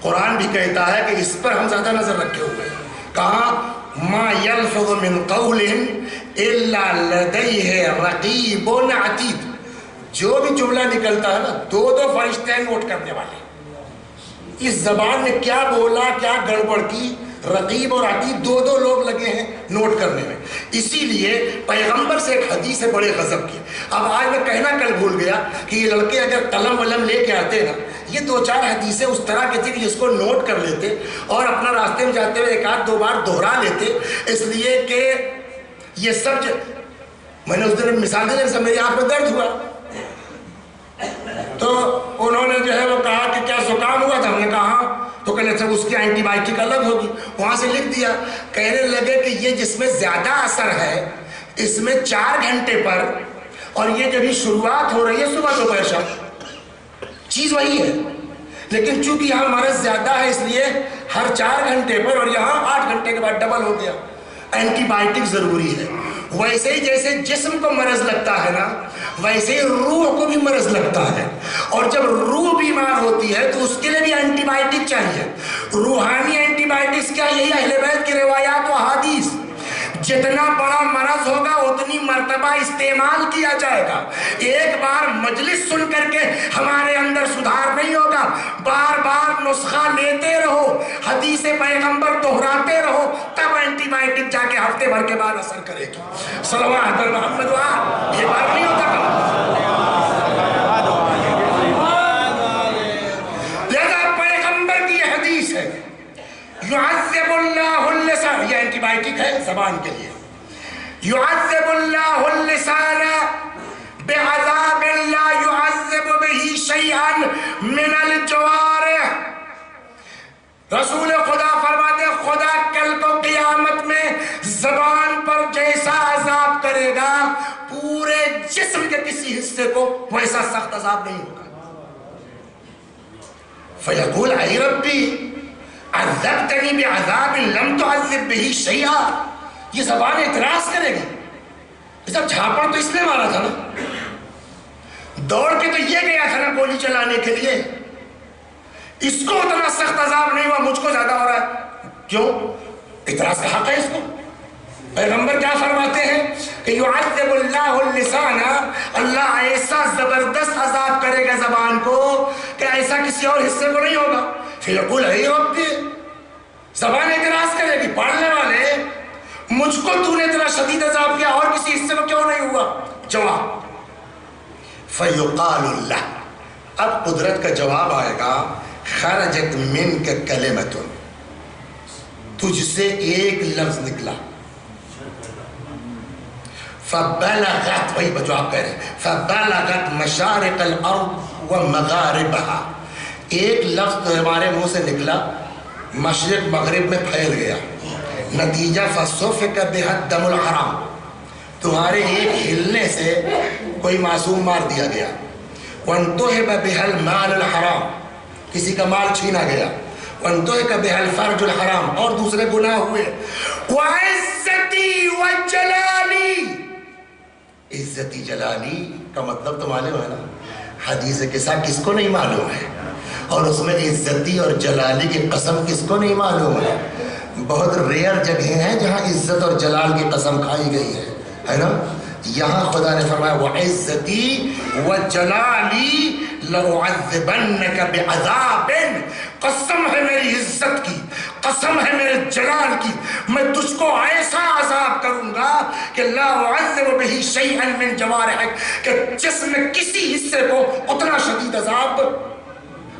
قرآن بھی کہتا ہے کہ اس پر ہم زیادہ نظر رکھے ہوئے ہیں۔ کہاں ما یلفظ من قول الا لدیہ رقیب عتید، جو بھی جملہ نکلتا ہے نا، دو فرشتے ہیں نوٹ کرنے والے، اس زبان میں کیا بولا کیا گڑبڑ کی، رقیب اور عتید دو لوگ لگے ہیں نوٹ کرنے میں۔ اسی لیے پیغمبر سے ایک حدیث ہے بڑے غضب کی، اب آج میں کہنا کل بھول گیا کہ یہ لڑکے اگر قلم ولم لے کے آتے نا، یہ دو چار حدیثیں اس طرح کی تھی کہ جس کو نوٹ کر لیتے اور اپنا راستے میں جاتے ہوئے ایک آدھ دو بار دہرا لیتے، اس لیے کہ یہ سب میں نے اس دن مثال دی جیسے میری آنکھ میں درد ہوا تو انہوں نے جو ہے وہ کہا کہ کیا زکام ہوا تھا، ہم نے کہا تو کہنے سے اس کی اینٹی بائیوٹک الگ ہوگی، وہاں سے لکھ دیا۔ کہنے لگے کہ یہ جس میں زیادہ اثر ہے اس میں 4 گھنٹے پر، اور یہ جب شروعات ہو رہی ہے صبح دوپہر شام، چیز وہی ہے، لیکن چونکہ یہاں مرض زیادہ ہے اس لیے ہر 4 گھنٹے پر، اور یہاں 8 گھنٹے کے بعد ڈبل ہو گیا۔ اینٹی بائیوٹک ضروری ہے۔ ویسے ہی جیسے جسم کو مرض لگتا ہے نا، ویسے ہی روح کو بھی مرض لگتا ہے، اور جب روح بیمار ہوتی ہے تو اس کے لیے بھی اینٹی بائیوٹک چاہیے۔ روحانی اینٹی بائیوٹکس کیا؟ یہی اہل بیت کی روایات و احادیث، جتنا بڑا مرض ہوگا اتنی مرتبہ استعمال کیا جائے گا۔ ایک بار مجلس سن کر کے ہمارے اندر سدھار نہیں ہوگا، بار بار نسخہ لیتے رہو، حدیث پیغمبر دہراتے رہو، تب اینٹی بائیوٹک جا کے ہفتے بھر کے بعد اثر کرے گی۔ صلوات علی محمد، یہ بات نہیں ہوتا لہذا پیغمبر کی حدیث ہے، یعذب اللہ اللسان، یہ اینٹی بائیوٹک ہے زبان کے لیے، یعذب اللہ اللسان بعذاب لا یعذب به شیئا من الجوارح۔ رسول خدا فرماتے خدا کل کو قیامت میں زبان پر جیسا عذاب کرے گا پورے جسم کے کسی حصے کو ویسا سخت عذاب نہیں ہوگا۔ فیقول اے ربی عذبتنی بعذاب لم تعذب به شیئا، یہ زبان اعتراض کرے گی، یہ سب جھاپڑ تو اس نے مارا تھا نا، دوڑ کے تو یہ گیا تھا نا گولی چلانے کے لیے، اس کو اتنا سخت عذاب نہیں ہوا، مجھ کو زیادہ ہو رہا ہے، کیوں؟ اعتراض کا حق ہے اس کو۔ پیغمبر کیا فرماتے ہیں کہ یعذب اللہ اللسان، اللہ ایسا زبردست عذاب کرے گا زبان کو کہ ایسا کسی اور حصے کو نہیں ہوگا۔ فیقول اے ربی، زبان اعتراض کرے گی، پڑھنے والے مجھ کو تو نے اتنا شدید عذاب کیا اور کسی حصے کو کیوں نہیں ہوا؟ جواب فیقال اللہ، اب قدرت کا جواب آئے گا، خرجت منک کلمۃ، تجھ سے ایک لفظ نکلا، فبلغت، وہی جو آپ کہہ رہے ہیں، فبلغت مشارق الارض ومغاربها، ایک لفظ تو ہمارے منہ سے نکلا مشرق مغرب میں پھیل گیا، نتیجہ فسفک بها الدم الحرام، تمہارے ایک ہلنے سے کوئی معصوم مار دیا گیا، وانتهب بها المال الحرام، کسی کا مال چھینا گیا، وانتهك بها الفرج الحرام، اور دوسرے گناہ ہوئے، وعزتی وجلالی، عزتی جلالی کا مطلب تو معلوم ہے نا، حدیث قصہ کس کو نہیں معلوم ہے، اور اس میں عزتی اور جلالی کی قسم کس کو نہیں معلوم ہے؟ بہت ریئر جگہیں ہیں جہاں عزت اور جلال کی قسم کھائی گئی ہے نا؟ یہاں خدا نے فرمایا وَعِزَّتِي وَجَلَالِي لَأُعَذِّبَنَّكَ بِعَذَابٍ، قسم ہے میری عزت کی، قسم ہے میرے جلال کی، میں تجھ کو ایسا عذاب کروں گا کہ لا اعذب به شيئا من جوارحك، کہ جسم میں کسی حصے کو اتنا شدید عذاب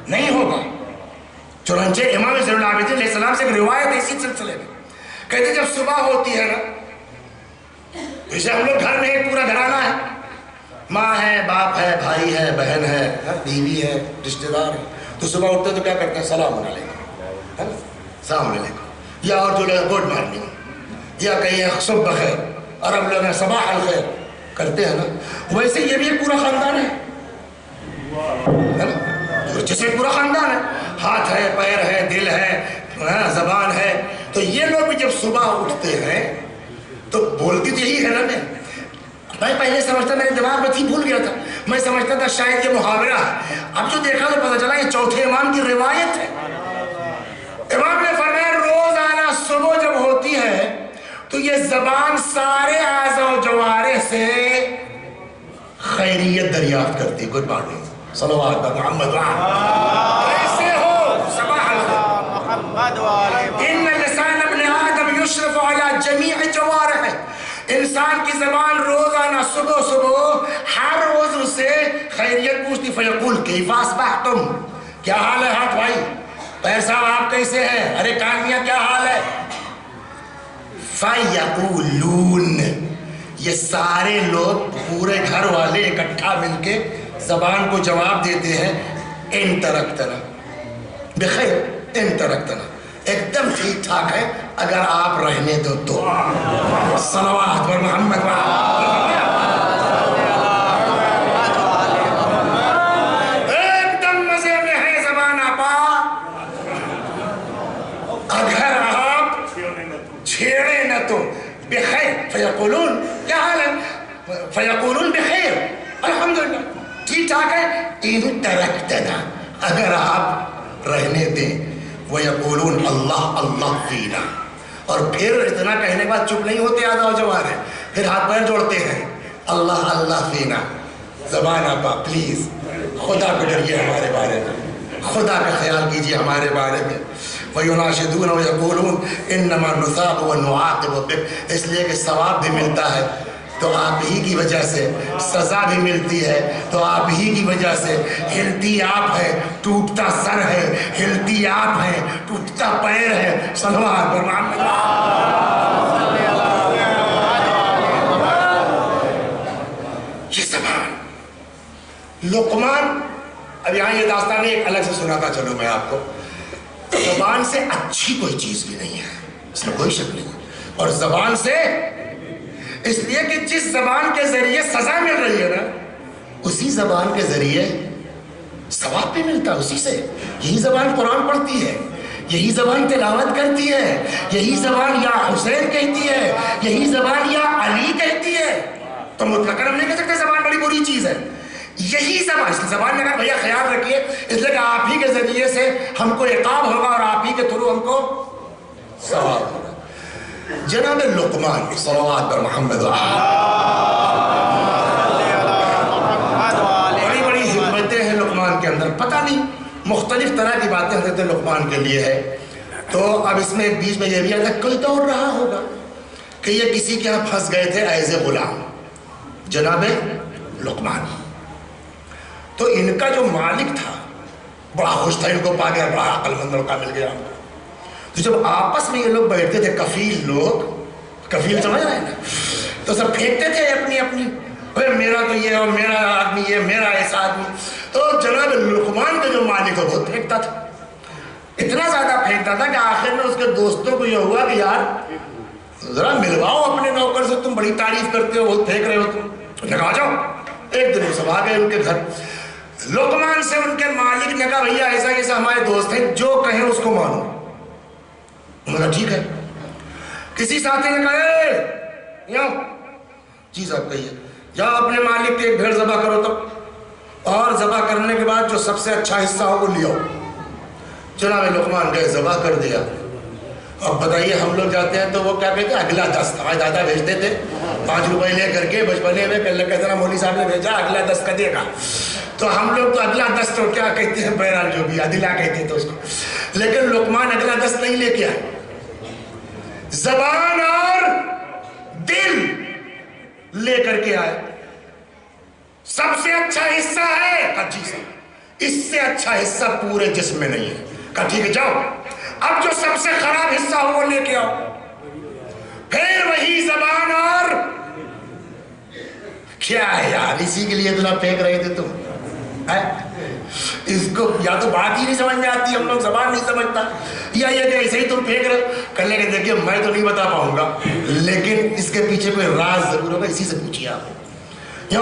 نہیں ہوگا۔ چنانچہ امام زین العابدین علیہ السلام سے ایک روایت ہے اسی سلسلے میں، کہتے جب صبح ہوتی ہے نا، جیسے ہم لوگ گھر میں ایک پورا گھرانہ ہے، ماں ہے، باپ ہے، بھائی ہے، بہن ہے، بیوی ہے، رشتہ دار ہے، تو صبح اٹھتے تو کیا کرتے ہیں؟ السلام علیکم، السلام علیکم، یا اور جو لوگ گڈ مارننگ، یا کہیں صبح بخیر، عرب لوگ ہیں صباح الخیر کرتے ہیں نا، ویسے یہ بھی ایک پورا خاندان ہے نا، جیسے پورا خاندان ہے، ہاتھ ہے، پیر ہے، دل ہے، زبان ہے، تو یہ لوگ بھی جب صبح اٹھتے ہیں تو بولتی تو یہی ہے نا۔ میں پہلے سمجھتا، میرے دماغ میں تھی، بھول گیا تھا، میں سمجھتا تھا شاید یہ محاورہ ہے، اب جو دیکھا تو پتہ چلا یہ چوتھے امام کی روایت ہے۔ امام نے فرمایا روزانہ صبح جب ہوتی ہے تو یہ زبان سارے اعضاء و جوارح سے خیریت دریافت کرتی، گڈ مارننگ، صلوات بر محمد ایسے ہو صباح محمد ان لسان ابن آدم یشرف علی جمیع جوارح، انسان کی زبان روزانہ صبح صبح ہر عضو سے خیریت پوچھتی، فیقول کیف اصبحتم، کیا حال ہے ہاتھ بھائی، پیر صاحب آپ کیسے ہیں، ارے کان میاں کیا حال ہے، فیقولون، یہ سارے لوگ پورے گھر والے اکٹھا مل کے زبان کو جواب دیتے ہیں، ان ترکتنا بخیر، ان ترکتنا، ایک دم ٹھیک ٹھاک ہے اگر آپ رہنے دو تو، صلوات پر محمد ایک دم مزے میں ہے زبان آپا، اگر آپ چھیڑے نہ تو بخیر، فیقولون کیا حال ہے، فیقولون بخیر الحمدللہ ٹھیک ٹھاک ہے، ان ترکتنا اگر آپ رہنے دیں، وَيَقُولُونَ اللہ اللہ فینا، اور پھر اتنا کہنے کے بعد چپ نہیں ہوتے اعضاء و جوارح، پھر ہاتھ پیر جوڑتے ہیں، اللہ اللہ فینا، زبان آپا پلیز خدا کو ڈریے ہمارے بارے میں، خدا کا خیال کیجئے ہمارے بارے میں، وَيُنَاشِدُونَ وَيَقُولُونَ إِنَّمَا نُثَابُ وَنُعَاقِبُ بِكَ، اس لیے کہ ثواب بھی ملتا ہے تو آپ ہی کی وجہ سے، سزا بھی ملتی ہے تو آپ ہی کی وجہ سے، ہلتی آپ ہے، ٹوٹتا سر ہے، ہلتی آپ ہے، ٹوٹتا پیر ہے، صلوات پر محمد۔ یہ زبان لقمان، اب یہاں یہ داستان ایک الگ سے سناتا چلو میں آپ کو، زبان سے اچھی کوئی چیز بھی نہیں ہے، اس میں کوئی شک نہیں، اور زبان سے اس لیے کہ جس زبان کے ذریعے سزا مل رہی ہے نا، اسی زبان کے ذریعے ثواب بھی ملتا ہے، اسی سے، یہی زبان قرآن پڑھتی ہے، یہی زبان تلاوت کرتی ہے، یہی زبان یا حسین کہتی ہے، یہی زبان یا علی کہتی ہے، تو مطلق ہم نہیں کہہ سکتے زبان بڑی بری چیز ہے، یہی زبان، اس زبان نے کہا بھیا خیال رکھیے، اس لیے کہ آپ ہی کے ذریعے سے ہم کو عقاب ہوگا اور آپ ہی کے تھرو ہم کو ثواب ہوگا۔ جناب لقمان صلوات پر محمد، بڑی بڑی حکمتیں ہیں لقمان کے اندر، پتہ نہیں مختلف طرح کی باتیں حضرت لقمان کے لیے ہے، تو اب اس میں بیچ میں یہ بھی آتا ہے کوئی دور رہا ہوگا کہ یہ کسی کے یہاں پھنس گئے تھے ایز اے غلام، جناب لقمان، تو ان کا جو مالک تھا بڑا خوش تھا ان کو پا گیا، بڑا عقل مند لڑکا مل گیا، تو جب آپس میں یہ لوگ بیٹھتے تھے، کفیل لوگ، کفیل سمجھ رہے ہیں نا، تو سب پھینکتے تھے اپنی اپنی، میرا تو یہ اور میرا آدمی یہ، میرا ایسا آدمی، تو جناب لقمان کا جو مالک ہے بہت پھینکتا تھا، اتنا زیادہ پھینکتا تھا کہ آخر میں اس کے دوستوں کو یہ ہوا کہ یار ذرا ملواؤ اپنے نوکر سے، تم بڑی تعریف کرتے ہو، بہت پھینک رہے ہو تم، نے کہا جاؤ، ایک دن سب آ گئے ان کے گھر، لقمان سے ان کے مالک نے کہا بھیا ایسا ایسا ہمارے دوست ہیں، جو کہیں اس کو مانو، انہوں نے ٹھیک ہے، کسی ساتھی نے کہا یاں جی صاحب کہیے، جاؤ اپنے مالک کے ایک بھیڑ ذبح کرو تو، اور ذبح کرنے کے بعد جو سب سے اچھا حصہ ہو وہ لے آؤ، جناب لقمان گئے ذبح کر دیا، اب بتائیے ہم لوگ جاتے ہیں تو وہ کیا کہتے ہیں اگلا دست، ہمارے دادا بھیجتے تھے 5 روپے لے کر کے بچپنے میں کل کہتے نا مولوی صاحب نے بھیجا اگلا 10 کا دے گا، تو ہم لوگ تو اگلا 10 تو کیا کہتے ہیں، بہرحال جو بھی عدلہ کہتے تھے اس کو، لیکن لقمان اگلا 10 نہیں لے کے آئے، زبان اور دل لے کر کے آئے۔ سب سے اچھا حصہ ہے، کہا جی صاحب، اس سے اچھا حصہ پورے جسم میں نہیں ہے، کہا ٹھیک ہے جاؤ، اب جو سب سے خراب حصہ ہو وہ لے کے آؤ۔ پھر وہی زبان اور کیا ہے یار، اسی کے لیے تو نہ پھینک رہے تھے تم، اس کو یا تو بات ہی نہیں سمجھ میں آتی، ہم لوگ زبان نہیں سمجھتا، یا یہ کہ ایسے ہی تم پھینک رہے کہنے کہ دیکھیے میں تو نہیں بتا پاؤں گا، لیکن اس کے پیچھے کوئی راز ضرور ہوگا، اسی سے پوچھیے آپ۔ یا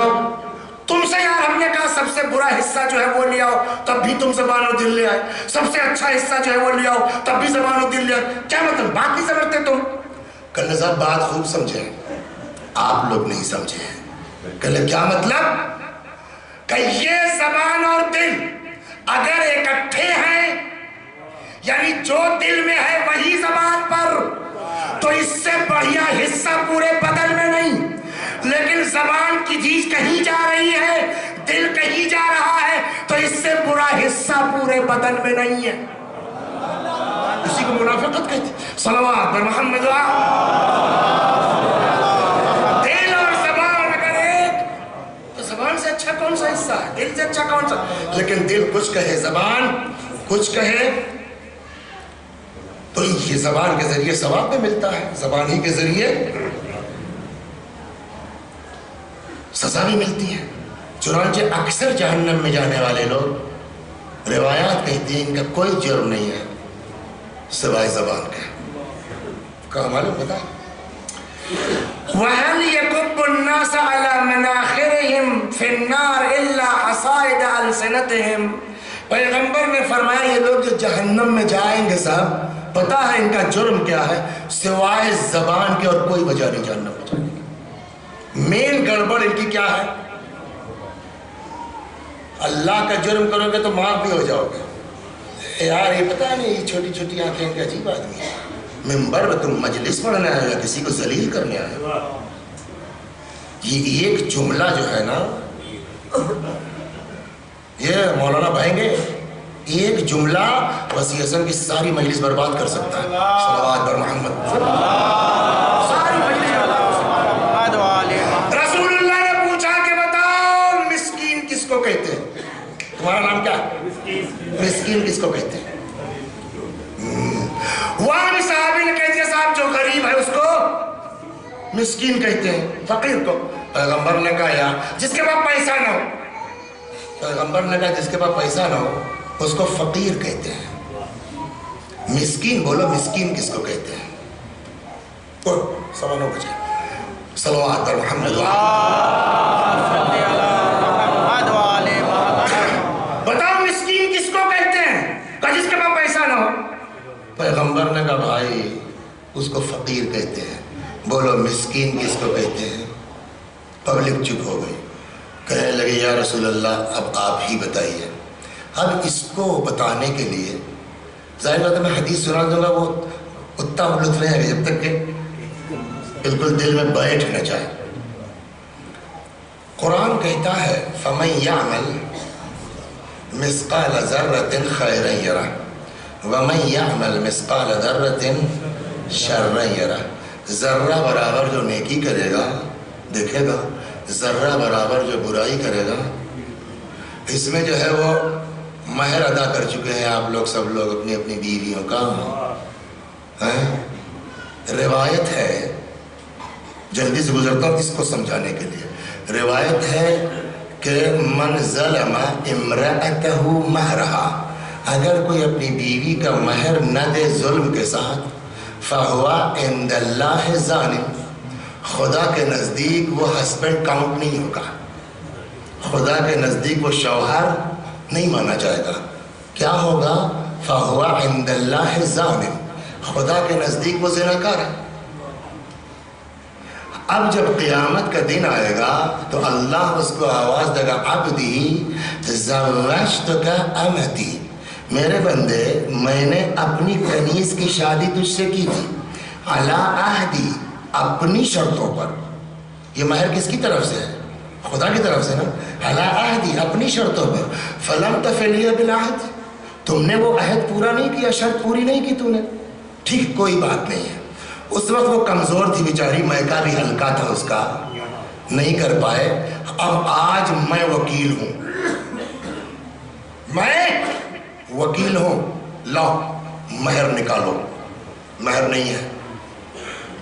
تم سے یار ہم نے کہا سب سے برا حصہ جو ہے وہ لے آؤ، تب بھی تم زبان اور دل لے آئے، سب سے اچھا حصہ جو ہے وہ لے آؤ، تب بھی زبان اور دل لے آئے، کیا مطلب بات نہیں سمجھتے تم؟ کہنے صاحب بات خوب سمجھے، آپ لوگ نہیں سمجھے۔ کہنے کیا مطلب؟ کہ یہ زبان اور دل اگر اکٹھے ہیں، یعنی جو دل میں ہے وہی زبان پر، تو اس سے بڑھیا حصہ پورے بدن میں نہیں، لیکن زبان کی چیز کہیں جا رہی ہے، دل کہیں جا رہا ہے، تو اس سے برا حصہ پورے بدن میں نہیں ہے۔ اسی کو منافقت کہتے ہیں۔ صلوات بر محمد دل اور زبان اگر ایک، تو زبان سے اچھا کون سا حصہ ہے، دل سے اچھا کون سا؟ لیکن دل کچھ کہے، زبان کچھ کہے، تو یہ زبان کے ذریعے ثواب بھی ملتا ہے، زبان ہی کے ذریعے سزا بھی ملتی ہے۔ چنانچہ اکثر جہنم میں جانے والے لوگ روایات کہتی ہیں ان کا کوئی جرم نہیں ہے سوائے زبان کا۔ کہا معلوم بتا وَهَلْ يَكُبُّ النَّاسَ عَلَى مَنَاخِرِهِمْ فِي النَّارِ إِلَّا حَصَائِدَ أَلْسِنَتِهِمْ۔ پیغمبر نے فرمایا یہ لوگ جو جہنم میں جائیں گے صاحب، پتہ ہے ان کا جرم کیا ہے، سوائے زبان کے اور کوئی وجہ نہیں جہنم میں جانے کی۔ مین گڑبڑ ان کی کیا ہے؟ اللہ کا جرم کرو گے تو معاف بھی ہو جاؤ گے، یار یہ پتہ نہیں یہ چھوٹی چھوٹی آنکھیں کے عجیب آدمی ہے، ممبر میں تم مجلس پڑھنے آئے یا کسی کو ذلیل کرنے آئے؟ یہ ایک جملہ جو ہے نا، یہ مولانا بھائیں گے ایک جملہ وسیع حسن کی ساری مجلس برباد کر سکتا ہے۔ صلوات بر محمد، ساری مجلس برباد۔ رسول اللہ نے پوچھا کہ بتاؤ مسکین کس کو کہتے ہیں؟ تمہارا نام کیا ہے؟ مسکین کس کو کہتے ہیں؟ وہاں صحابی نے کہہ دیا صاحب جو غریب ہے اس کو مسکین کہتے ہیں، فقیر کو۔ پیغمبر نے کہا یا جس کے پاس پیسہ نہ ہو، پیغمبر نے کہا جس کے پاس پیسہ نہ ہو اس کو فقیر کہتے ہیں۔ مسکین بولو، مسکین کس کو کہتے ہیں؟ 9:15 بجے۔ صلوات بر محمد بتاؤ مسکین کس کو کہتے ہیں؟ کہا جس کے پاس پیسہ نہ ہو۔ پیغمبر نے کہا بھائی اس کو فقیر کہتے ہیں، بولو مسکین کس کو کہتے ہیں؟ پبلک چپ ہو گئی، کہنے لگے یا رسول اللہ اب آپ ہی بتائیے۔ اب اس کو بتانے کے لیے ظاہر بات ہے میں حدیث سنا دوں گا، وہ اتنا لطف نہیں آئے جب تک کہ بالکل دل میں بیٹھ نہ جائے۔ قرآن کہتا ہے فَمَن يَعْمَلْ مِثْقَالَ ذَرَّةٍ خَيْرًا يَرَهُ وَمَن يَعْمَلْ مِثْقَالَ ذَرَّةٍ شَرًّا يَرَهُ۔ ذرہ برابر جو نیکی کرے گا دیکھے گا، ذرہ برابر جو برائی کرے گا، اس میں جو ہے وہ مہر ادا کر چکے ہیں آپ لوگ سب لوگ اپنی اپنی بیویوں کا۔ روایت ہے، جلدی سے گزرتا ہوں اس کو سمجھانے کے لیے، روایت ہے کہ من ظلم امرأتہ مہرہا، اگر کوئی اپنی بیوی کا مہر نہ دے ظلم کے ساتھ، فہوا عند اللہ ظالم، خدا کے نزدیک وہ ہسبینڈ کاؤنٹ نہیں ہوگا، خدا کے نزدیک وہ شوہر نہیں مانا جائے گا۔ کیا ہوگا؟ فہوا عند اللہ ظالم، خدا کے نزدیک وہ زناکار ہے۔ اب جب قیامت کا دن آئے گا تو اللہ اس کو آواز دے گا عبدی زوجتک امتی، میرے بندے میں نے اپنی کنیز کی شادی تجھ سے کی تھی، علی عہدی، اپنی شرطوں پر، یہ مہر کس کی طرف سے ہے؟ خدا کی طرف سے نا. علی عہدی، اپنی شرطوں پر. فلم تفعلی بالعہد، تم نے وہ عہد پورا نہیں کیا، شرط پوری نہیں کی تو نے. ٹھیک، کوئی بات نہیں ہے. اس وقت وہ کمزور تھی بیچاری، میکا بھی ہلکا تھا اس کا، نہیں کر پائے. اب آج میں وکیل ہوں، میں وکیل ہوں، لاؤ مہر نکالو. مہر نہیں ہے،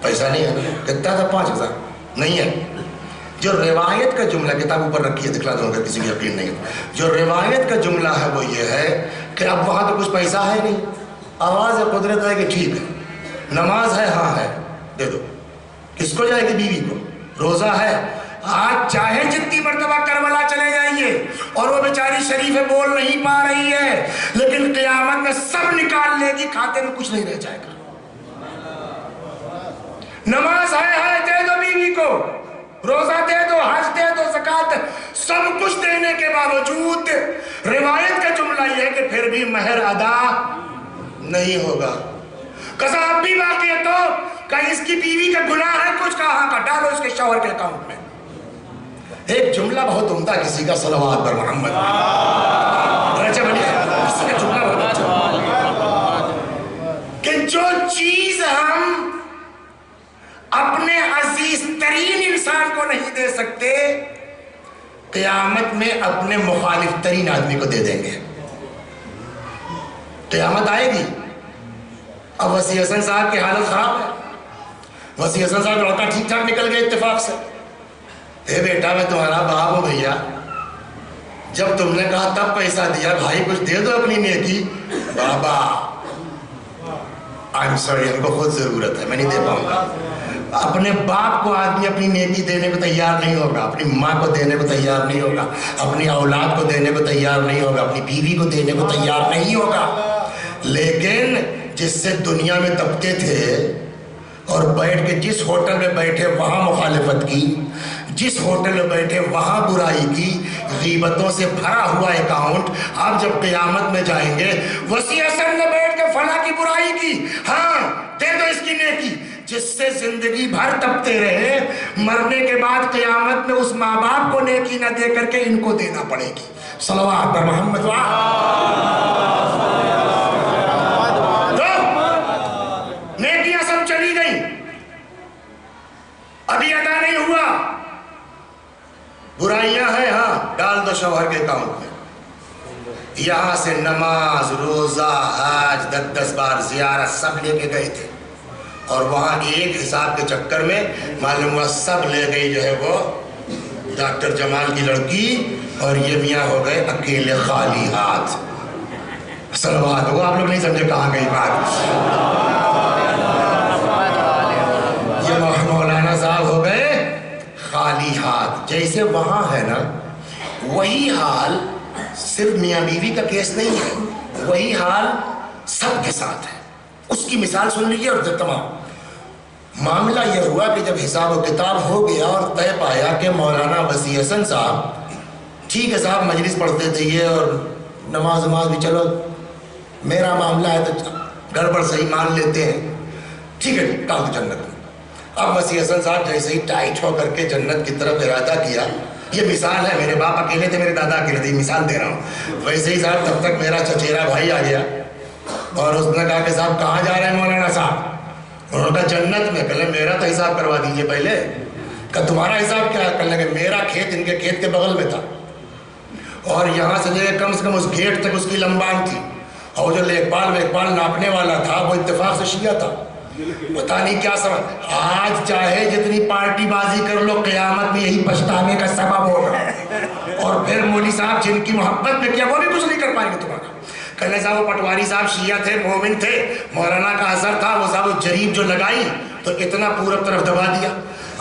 پیسہ نہیں ہے. کتنا تھا؟ 5,000. نہیں ہے. جو روایت کا جملہ، کتاب اوپر رکھی ہے دکھلا دوں گا کسی کو یقین نہیں ہے، جو روایت کا جملہ ہے وہ یہ ہے کہ اب وہاں تو کچھ پیسہ ہے نہیں. آواز قدرت ہے کہ ٹھیک ہے، نماز ہے، ہاں ہے، دے دو. کس کو جائے گی؟ بیوی کو. روزہ ہے، آج چاہے جتنی مرتبہ کربلا چلے جائیے اور وہ بیچاری شریف بول نہیں پا رہی ہے، لیکن قیامت میں سب نکال لے گی، کھاتے میں کچھ نہیں رہ جائے گا. نماز ہے، دے دو بیوی کو. روزہ دے دو، حج دے دو، زکات، سب کچھ دینے کے باوجود روایت کا جملہ یہ ہے کہ پھر بھی مہر ادا نہیں ہوگا. قضا بھی باقی ہے تو کہیں اس کی بیوی کا گناہ ہے کچھ، کہاں کا ڈالو اس کے شوہر کے اکاؤنٹ میں. ایک جملہ بہت عمدہ کسی کا، صلوات پر محمد، رجب علی کسی کا جملہ بہت اچھا، کہ جو چیز ہم اپنے عزیز ترین انسان کو نہیں دے سکتے، قیامت میں اپنے مخالف ترین آدمی کو دے دیں گے. قیامت آئے گی. اب وسیع حسن صاحب کی حالت خراب ہے. وسیع حسن صاحب لڑکا ٹھیک ٹھاک نکل گئے اتفاق سے. اے بیٹا میں تمہارا باپ ہوں بھیا، جب تم نے کہا تب پیسہ دیا، بھائی کچھ دے دو اپنی نیکی. بابا I'm sorry، ہم کو خود ضرورت ہے، میں نہیں دے پاؤں گا. اپنے باپ کو آدمی اپنی نیکی دینے کو تیار نہیں ہوگا، اپنی ماں کو دینے کو تیار نہیں ہوگا، اپنی اولاد کو دینے کو تیار نہیں ہوگا، اپنی بیوی کو دینے کو تیار نہیں ہوگا. لیکن جس سے دنیا میں دبتے تھے اور بیٹھ کے جس ہوٹل میں بیٹھے وہاں مخالفت کی، جس ہوٹل میں بیٹھے وہاں برائی کی، غیبتوں سے بھرا ہوا اکاؤنٹ. آپ جب قیامت میں جائیں گے، وسیع حسن نے بیٹھ کے فلاں کی برائی کی، ہاں دے دو اس کی نیکی، جس سے زندگی بھر تپتے رہے، مرنے کے بعد قیامت میں اس ماں باپ کو نیکی نہ دے کر کے ان کو دینا پڑے گی. صلوات پر محمد. نیکیاں سب چلی گئی، ابھی ادا نہیں ہوا. برائیاں ہیں، ہاں ڈال دو شوہر کے اکاؤنٹ میں. یہاں سے نماز، روزہ، حج، 10 بار زیارت سب لے کے گئے تھے، اور وہاں ایک حساب کے چکر میں معلوم ہوا سب لے گئی جو ہے وہ ڈاکٹر جمال کی لڑکی، اور یہ میاں ہو گئے اکیلے خالی ہاتھ. صلوات. وہ آپ لوگ نہیں سمجھے کہاں گئی بات. یہ مولانا صاحب ہو گئے خالی ہاتھ. جیسے وہاں ہے نا، وہی حال صرف میاں بیوی کا کیس نہیں ہے، وہی حال سب کے ساتھ ہے. اس کی مثال سن لیجیے. اور تمام معاملہ یہ ہوا کہ جب حساب و کتاب ہو گیا اور طے پایا کہ مولانا وسیع حسن صاحب ٹھیک ہے صاحب مجلس پڑھتے تھے یہ، اور نماز بھی چلو میرا معاملہ ہے تو گڑبڑ صحیح مان لیتے ہیں، ٹھیک ہے ڈال دو جنت میں. اب وسیع حسن صاحب جیسے ہی ٹائٹ ہو کر کے جنت کی طرف ارادہ کیا، یہ مثال ہے، میرے باپ اکیلے تھے، میرے دادا اکیلے تھے، مثال دے رہا ہوں. ویسے ہی صاحب تب تک میرا چچیرا بھائی آ گیا اور اس نے کہا کہ صاحب کہاں جا رہے ہیں مولانا صاحب؟ انہوں نے کہا جنت میں. کہنے میرا تو حساب کروا دیجئے پہلے. کہ تمہارا حساب کیا؟ کہنے لگے میرا کھیت ان کے کھیت کے بغل میں تھا، اور یہاں سے جو کم سے کم اس گیٹ تک اس کی لمبان تھی، اور جو لیکپال ناپنے والا تھا وہ اتفاق سے شیعہ تھا. پتہ نہیں کیا سمجھ. آج چاہے جتنی پارٹی بازی کر لو، قیامت میں یہی پچھتانے کا سبب ہوگا. اور پھر مولوی صاحب جن کی محبت میں کیا، وہ بھی کچھ نہیں کر پائیں گے تمہارا. کہنے صاحب وہ پٹواری صاحب شیعہ تھے، مومن تھے، مولانا کا اثر تھا، وہ صاحب وہ جریب جو لگائی تو اتنا پورب طرف دبا دیا.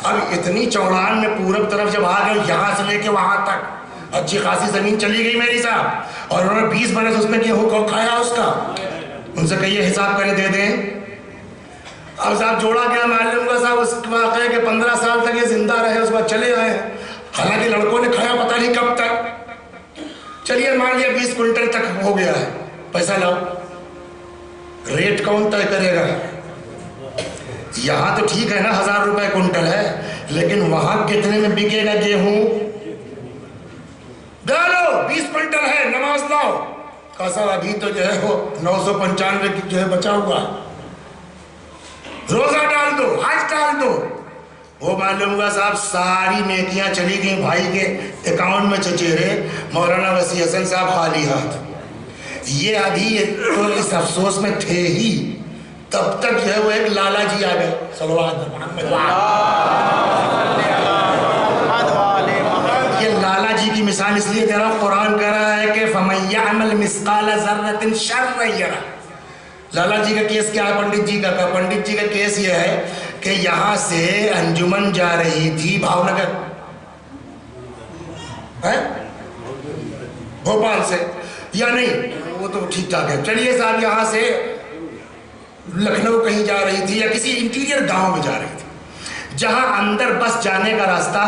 اب اتنی چوڑان میں پورب طرف جب آ گئے، یہاں سے لے کے وہاں تک اچھی خاصی زمین چلی گئی میری صاحب، اور انہوں نے 20 برس اس میں گیہوں کو کھایا اس کا. ان سے کہیے حساب کرنے دے دیں. اب صاحب جوڑا گیا، معلوم ہوا صاحب اس واقعے کے 15 سال تک یہ زندہ رہے، اس بعد چلے آئے. حالانکہ لڑکوں نے کھایا پتہ نہیں کب تک. چلیے مان لیا 20 کنٹل تک ہو گیا ہے، پیسہ لاؤ. ریٹ کون طے کرے گا؟ یہاں تو ٹھیک ہے نا 1000 روپے کنٹل ہے، لیکن وہاں کتنے میں بکے گا گیہوں؟ ڈالو 20 کوئنٹل ہے، نماز لاؤ. کہا صاحب ابھی تو جو ہے وہ 995 کی جو ہے بچا ہوا، روزہ ڈال دو، حج ڈال دو. وہ معلوم ہوا صاحب ساری نیکیاں چلی گئیں بھائی کے اکاؤنٹ میں چچیرے، مولانا وسیع حسن صاحب خالی ہاتھ. یہ ابھی تو اس افسوس میں تھے ہی، تب تک جو ہے وہ ایک لالا جی آ گئے. صلوات محمد. یہ لالا جی کی مثال اس لیے دے رہا ہوں، قرآن کہہ رہا ہے کہ فَمَن يَعْمَلْ مِثْقَالَ ذَرَّةٍ شَرًّا يَرَهُ. لالا جی کا کیس کیا ہے؟ پنڈت جی کا. پنڈت جی کا کیس یہ ہے کہ یہاں سے انجمن جا رہی تھی بھاؤ نگر، بھوپال سے، یا نہیں وہ تو ٹھیک ٹھاک ہے، چلیے صاحب یہاں سے لکھنؤ کہیں جا رہی تھی یا کسی انٹیریئر گاؤں میں جا رہی تھی، جہاں اندر بس جانے کا راستہ.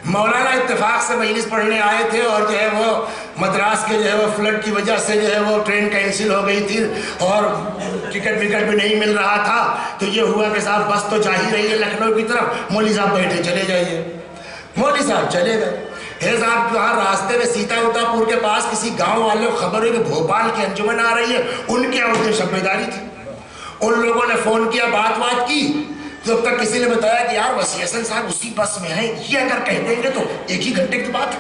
مولانا اتفاق سے مجلس پڑھنے آئے تھے اور جو ہے وہ مدراس کے جو ہے وہ فلڈ کی وجہ سے جو ہے وہ ٹرین کینسل ہو گئی تھی اور ٹکٹ وکٹ بھی نہیں مل رہا تھا. تو یہ ہوا کہ صاحب بس تو جا ہی رہی ہے لکھنؤ کی طرف، مولوی صاحب بیٹھے چلے جائیے. مولوی صاحب چلے گئے. ہے صاحب وہاں راستے میں سیتا اوتا پور کے پاس کسی گاؤں والے کو خبر ہوئی کہ بھوپال کی انجمن آ رہی ہے. ان کے اس دن شب بیداری تھی. ان لوگوں نے فون کیا، بات کی. جب تک کسی نے بتایا کہ یار وسیع حسن صاحب اسی بس میں ہیں، یہ اگر کہہ دیں گے تو 1 ہی گھنٹے کی بات ہے.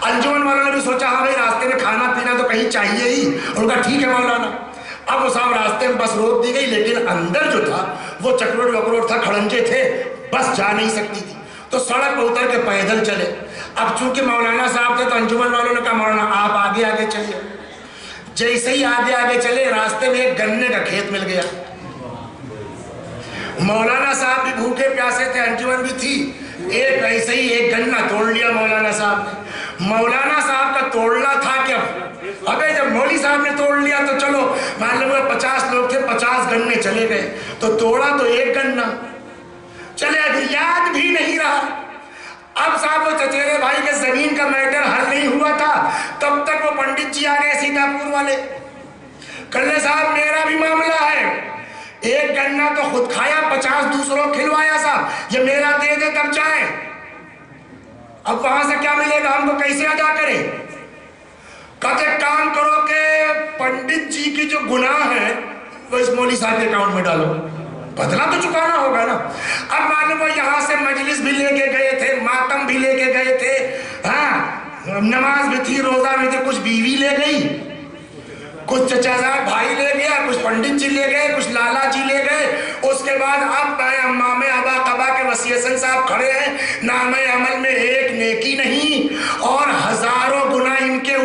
انجمن والوں نے بھی سوچا ہاں بھائی راستے میں کھانا پینا تو کہیں چاہیے ہی. ان کا ٹھیک ہے مولانا. اب وہ صاحب راستے میں بس روک دی گئی، لیکن اندر جو تھا وہ چکروٹ وکروٹ تھا، کھڑنجے تھے، بس جا نہیں سکتی تھی. تو سڑک پہ اتر کے پیدل چلے. اب چونکہ مولانا صاحب تھے تو انجمن والوں نے کہا مولانا آپ آگے آگے چلیے. جیسے ہی آگے آگے چلے راستے میں ایک گنے کا کھیت مل گیا. مولانا صاحب بھی بھوکے پیاسے تھے، انجمن بھی تھی. ایک ایسے ہی ایک گنا توڑ لیا مولانا صاحب نے. مولانا صاحب کا توڑنا تھا کیا؟ ابے جب مولوی صاحب نے توڑ لیا تو چلو معلوم ہے 50 لوگ تھے، 50 گنے چلے گئے. تو توڑا تو ایک گنا، چلے ابھی یاد بھی نہیں رہا. اب صاحب وہ چچیرے بھائی کے زمین کا میٹر حل نہیں ہوا تھا، تب تک وہ پنڈت جی آ گئے سیتا پور والے. کلے صاحب میرا بھی معاملہ ہے، ایک گنا تو خود کھایا، 50 دوسروں کھلوایا صاحب، یہ میرا دے دے تب جائیں. اب وہاں سے کیا ملے گا، ہم کو کیسے ادا کریں؟ کہتے کام کرو کہ پنڈت جی کی جو گناہ ہے وہ اس مولوی صاحب کے اکاؤنٹ میں ڈالو، بدلہ تو چکانا ہوگا نا. اب معلوم ہو یہاں سے مجلس بھی لے کے گئے تھے، ماتم بھی لے کے گئے تھے، ہاں نماز بھی تھی، روزہ بھی تھی. کچھ بیوی لے گئی، کچھ چچا صاحب بھائی لے گیا، کچھ پنڈت جی لے گئے، کچھ لالا جی لے گئے. اس کے بعد اب امام ابا قبا کے وسیع حسن صاحب کھڑے ہیں، نامہ عمل میں ایک نیکی نہیں اور ہزاروں گناہ ان کے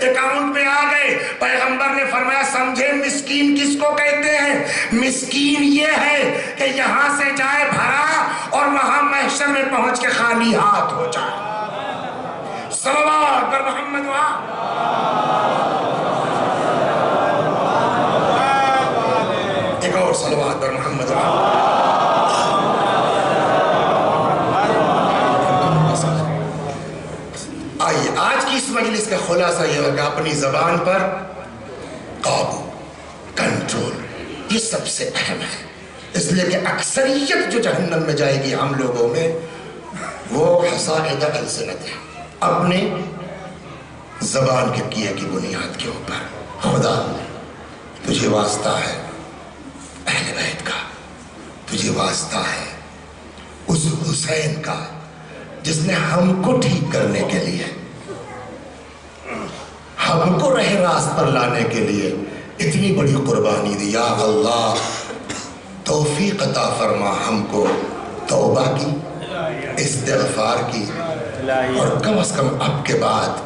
اکاؤنٹ میں آ گئے. پیغمبر نے فرمایا سمجھے مسکین کس کو کہتے ہیں؟ مسکین یہ ہے کہ یہاں سے جائے بھرا اور وہاں محشر میں پہنچ کے خالی ہاتھ ہو جائے. صلوات پر محمد اور صلوات پر محمد. آئیے آج کی اس مجلس کا خلاصہ یہ ہوگا اپنی زبان پر قابو، کنٹرول. یہ سب سے اہم ہے، اس لیے کہ اکثریت جو جہنم میں جائے گی ہم لوگوں میں وہ حصائد السنت ہے، اپنے زبان کے کیے کی بنیاد کے اوپر. خدا تجھے واسطہ ہے اہل بیت کا، تجھے واسطہ ہے اس حسین کا جس نے ہم کو ٹھیک کرنے کے لیے، ہم کو رہ راست پر لانے کے لیے اتنی بڑی قربانی دی. یا اللہ توفیق عطا فرما ہم کو توبہ کی، استغفار کی، اور کم از کم اب کے بعد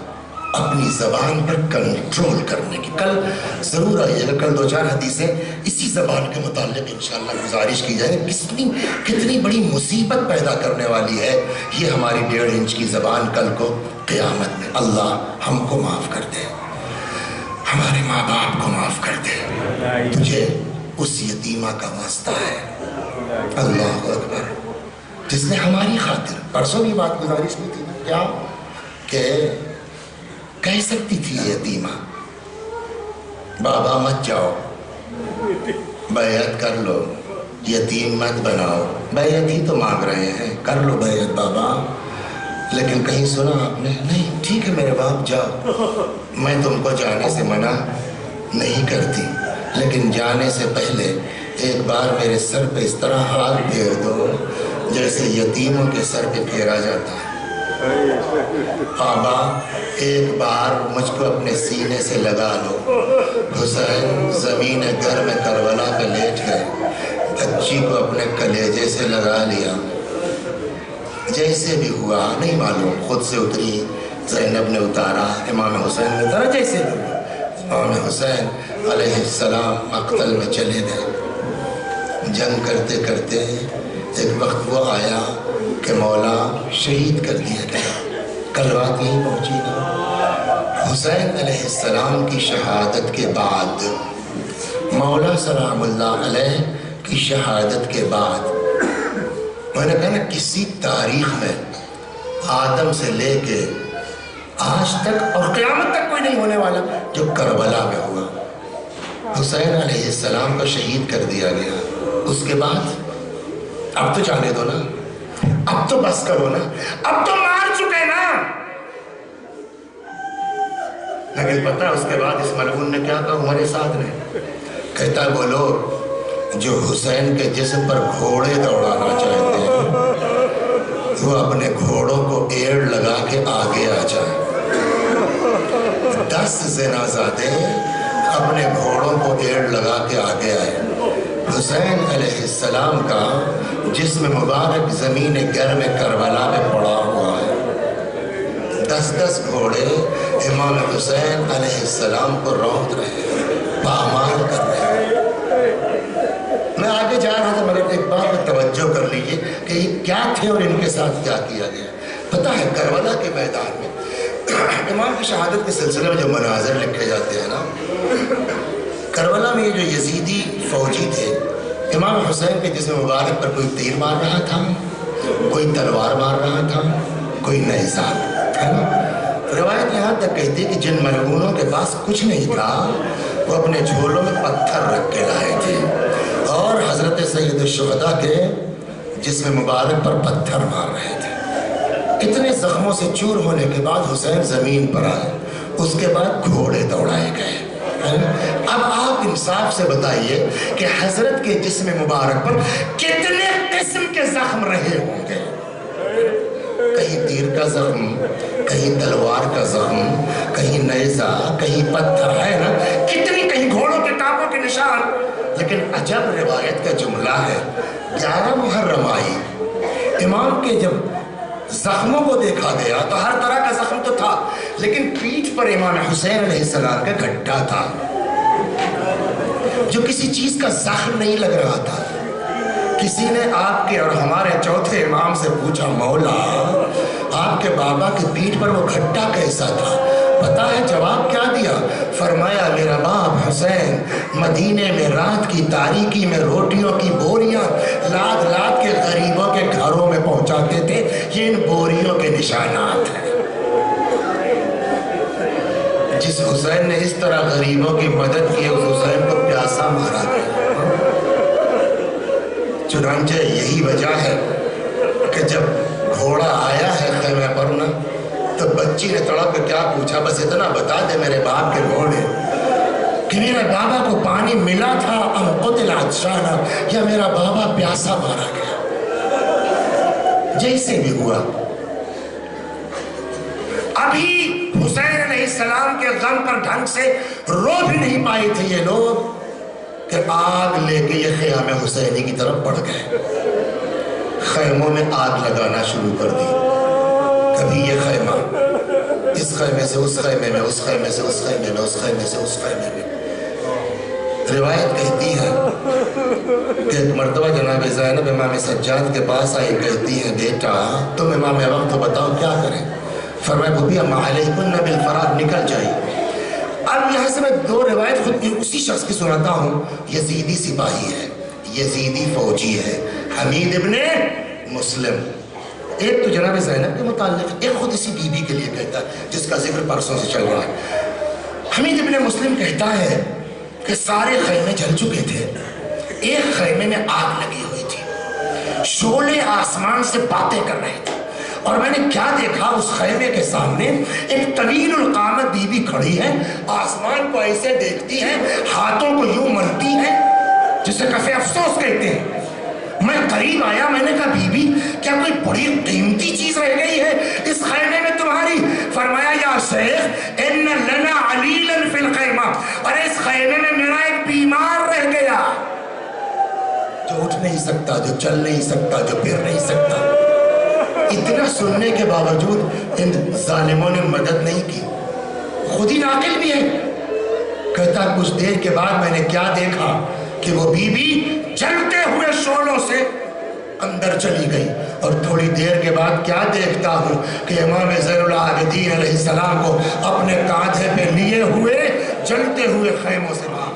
اپنی زبان پر کنٹرول کرنے کی. کل ضرور آئیے گا، کل 2-4 حدیثیں اسی زبان کے متعلق انشاءاللہ گزارش کی جائے. کتنی بڑی مصیبت پیدا کرنے والی ہے یہ ہماری 1.5 انچ کی زبان کل کو قیامت میں. اللہ ہم کو معاف کر دے، ہمارے ماں باپ کو معاف کر دے. تجھے اس یتیمہ کا واسطہ ہے، اللہ اکبر، جس نے ہماری خاطر، پرسوں بھی بات گزارش کی تھی کیا کہ کہہ سکتی تھی یتیمہ بابا مت جاؤ، بیعت کر لو، یتیم مت بناؤ. بیعت ہی تو مانگ رہے ہیں, کر لو بیعت بابا. لیکن کہیں سنا آپ نے؟ نہیں. ٹھیک ہے میرے باپ جاؤ, میں تم کو جانے سے منع نہیں کرتی, لیکن جانے سے پہلے ایک بار میرے سر پہ اس طرح ہاتھ پھیر دو جیسے یتیموں کے سر پہ پھیرا جاتا ہے. بابا ایک بار مجھ کو اپنے سینے سے لگا لو. حسین زمین گھر میں کربلا پہ لیٹ گئے, بچی کو اپنے کلیجے سے لگا لیا. جیسے بھی ہوا نہیں معلوم, خود سے اتری, زینب نے اتارا, امام حسین نے اتارا, جیسے بھی ہوا امام حسین علیہ السلام مقتل میں چلے گئے. جنگ کرتے کرتے ایک وقت وہ آیا کہ مولا شہید کر دیا گیا. کل رات یہیں پہنچی نا. حسین علیہ السلام کی شہادت کے بعد, مولا سلام اللہ علیہ کی شہادت کے بعد, میں نے کہا نا کسی تاریخ میں آدم سے لے کے آج تک اور قیامت تک کوئی نہیں ہونے والا جو کربلا میں ہوا. حسین علیہ السلام کو شہید کر دیا گیا. اس کے بعد اب تو جانے دو نا, اب تو بس کرو نا, اب تو مار چکے نا. لیکن پتہ اس کے بعد اس ملعون نے کیا کہا ہمارے ساتھ نے؟ کہتا ہے وہ لوگ جو حسین کے جسم پر گھوڑے دوڑانا چاہتے ہیں وہ اپنے گھوڑوں کو ایڑ لگا کے آگے آ جائیں. 10 زنازادے اپنے گھوڑوں کو ایڑ لگا کے آگے آئے. حسین علیہ السلام کا جسم مبارک زمین گرم کربلا میں پڑا ہوا ہے. 10 گھوڑے امام حسین علیہ السلام کو روند رہے ہیں, پامال کر رہے ہیں. میں آگے جا رہا تھا مگر ایک بات میں توجہ کر لیجئے کہ یہ کیا تھے اور ان کے ساتھ کیا کیا گیا. پتہ ہے کربلا کے میدان میں امام کی شہادت کے سلسلے میں جو مناظر لکھے جاتے ہیں نا, کربلا میں یہ جو یزیدی فوجی تھے امام حسین کے جسم مبارک پر کوئی تیر مار رہا تھا, کوئی تلوار مار رہا تھا, کوئی نیزہ, ہے نا. روایت یہاں تک کہتی ہے کہ جن ملعونوں کے پاس کچھ نہیں تھا وہ اپنے جھولوں میں پتھر رکھ کے لائے تھے اور حضرت سید الشہداء کے جسم مبارک پر پتھر مار رہے تھے. اتنے زخموں سے چور ہونے کے بعد حسین زمین پر آئے, اس کے بعد گھوڑے دوڑائے گئے. اب آپ انصاف سے بتائیے کہ حضرت کے جسم مبارک پر کتنے قسم کے زخم رہے ہوں گے. کہیں تیر کا زخم, کہیں تلوار کا زخم, کہیں نیزہ, کہیں پتھر, ہے نا, کتنی, کہیں گھوڑوں کے ٹانپوں کے نشان. لیکن عجب روایت کا جملہ ہے, 11 محرم آئی, امام کے جب زخموں کو دیکھا گیا تو ہر طرح کا زخم تو تھا, لیکن پیٹھ پر امام حسین علیہ السلام کا گھٹا تھا جو کسی چیز کا زخم نہیں لگ رہا تھا. کسی نے آپ کے اور ہمارے چوتھے امام سے پوچھا, مولا آپ کے بابا کی پیٹھ پر وہ گھٹا کیسا تھا؟ پتہ ہے جواب کیا دیا؟ فرمایا میرا باپ حسین مدینے میں رات کی تاریکی میں روٹیوں کی بوریاں لاد لاد کے غریبوں کے گھروں میں پہنچاتے تھے, یہ ان بوریوں کے نشانات ہیں. جس حسین نے اس طرح غریبوں کی مدد کی اس حسین کو پیاسا مارا گیا. چنانچہ یہی وجہ ہے کہ جب گھوڑا آیا ہے خیمہ پر نا تو بچی نے تڑپ کے کیا پوچھا, بس اتنا بتا دے میرے باپ کے گھوڑے کہ میرے بابا کو پانی ملا تھا ام قتل عطشانا, یا میرا بابا پیاسا مارا گیا. جیسے بھی ہوا ابھی حسین علیہ السلام کے غم پر ڈھنگ سے رو بھی نہیں پائے تھے یہ لوگ کہ آگ لے کے یہ خیام حسینی کی طرف بڑھ گئے. خیموں میں آگ لگانا شروع کر دی. کبھی یہ خیمہ, اس خیمے سے اس خیمے میں, اس خیمے سے اس خیمے میں, اس خیمے سے اس خیمے میں. روایت کہتی ہے کہ ایک مرتبہ جناب زینب امام سجاد کے پاس آئی, کہتی ہے بیٹا تم امام وقت تو بتاؤ کیا کریں. فرمایا بھبی اما علیکن بالفرار, نکل جائیے. اب یہاں سے میں 2 روایت خود اسی شخص کی سناتا ہوں. یزیدی سپاہی ہے, یزیدی فوجی ہے, حمید ابن مسلم. ایک تو جناب زینب کے متعلق, ایک خود اسی بی بی کے لیے کہتا ہے جس کا ذکر پرسوں سے چل رہا ہے. حمید ابن مسلم کہتا ہے کہ سارے خیمے جل چکے تھے, ایک خیمے میں آگ لگی ہوئی تھی، شعلے آسمان سے باتیں کر رہے تھے، اور میں نے کیا دیکھا، اس خیمے کے سامنے ایک طویل القامت بی بی کھڑی ہے، آسمان کو ایسے دیکھتی ہے، ہاتھوں کو یوں ملتی ہے جسے کفِ افسوس کہتے ہیں۔ میں قریب آیا، میں نے کہا بی بی کیا کوئی بڑی قیمتی چیز رہ گئی ہے اس خیمے میں تمہاری؟ فرمایا یا شیخ ان لنا علیلا فی الخیمہ، اور اس خیمے میں میرا ایک بیمار رہ گیا جو اٹھ نہیں سکتا، جو چل نہیں سکتا، جو پھر نہیں سکتا۔ اتنا سننے کے باوجود ان ظالموں نے مدد نہیں کی، خود ہی ناقل بھی ہے۔ کہتا کچھ دیر کے بعد میں نے کیا دیکھا کہ وہ بی بی جلتے ہوئے شعلوں سے اندر چلی گئی، اور تھوڑی دیر کے بعد کیا دیکھتا ہوں کہ امام زین العابدین علیہ السلام کو اپنے کاندھے پہ لیے ہوئے جلتے ہوئے خیموں سے باہر۔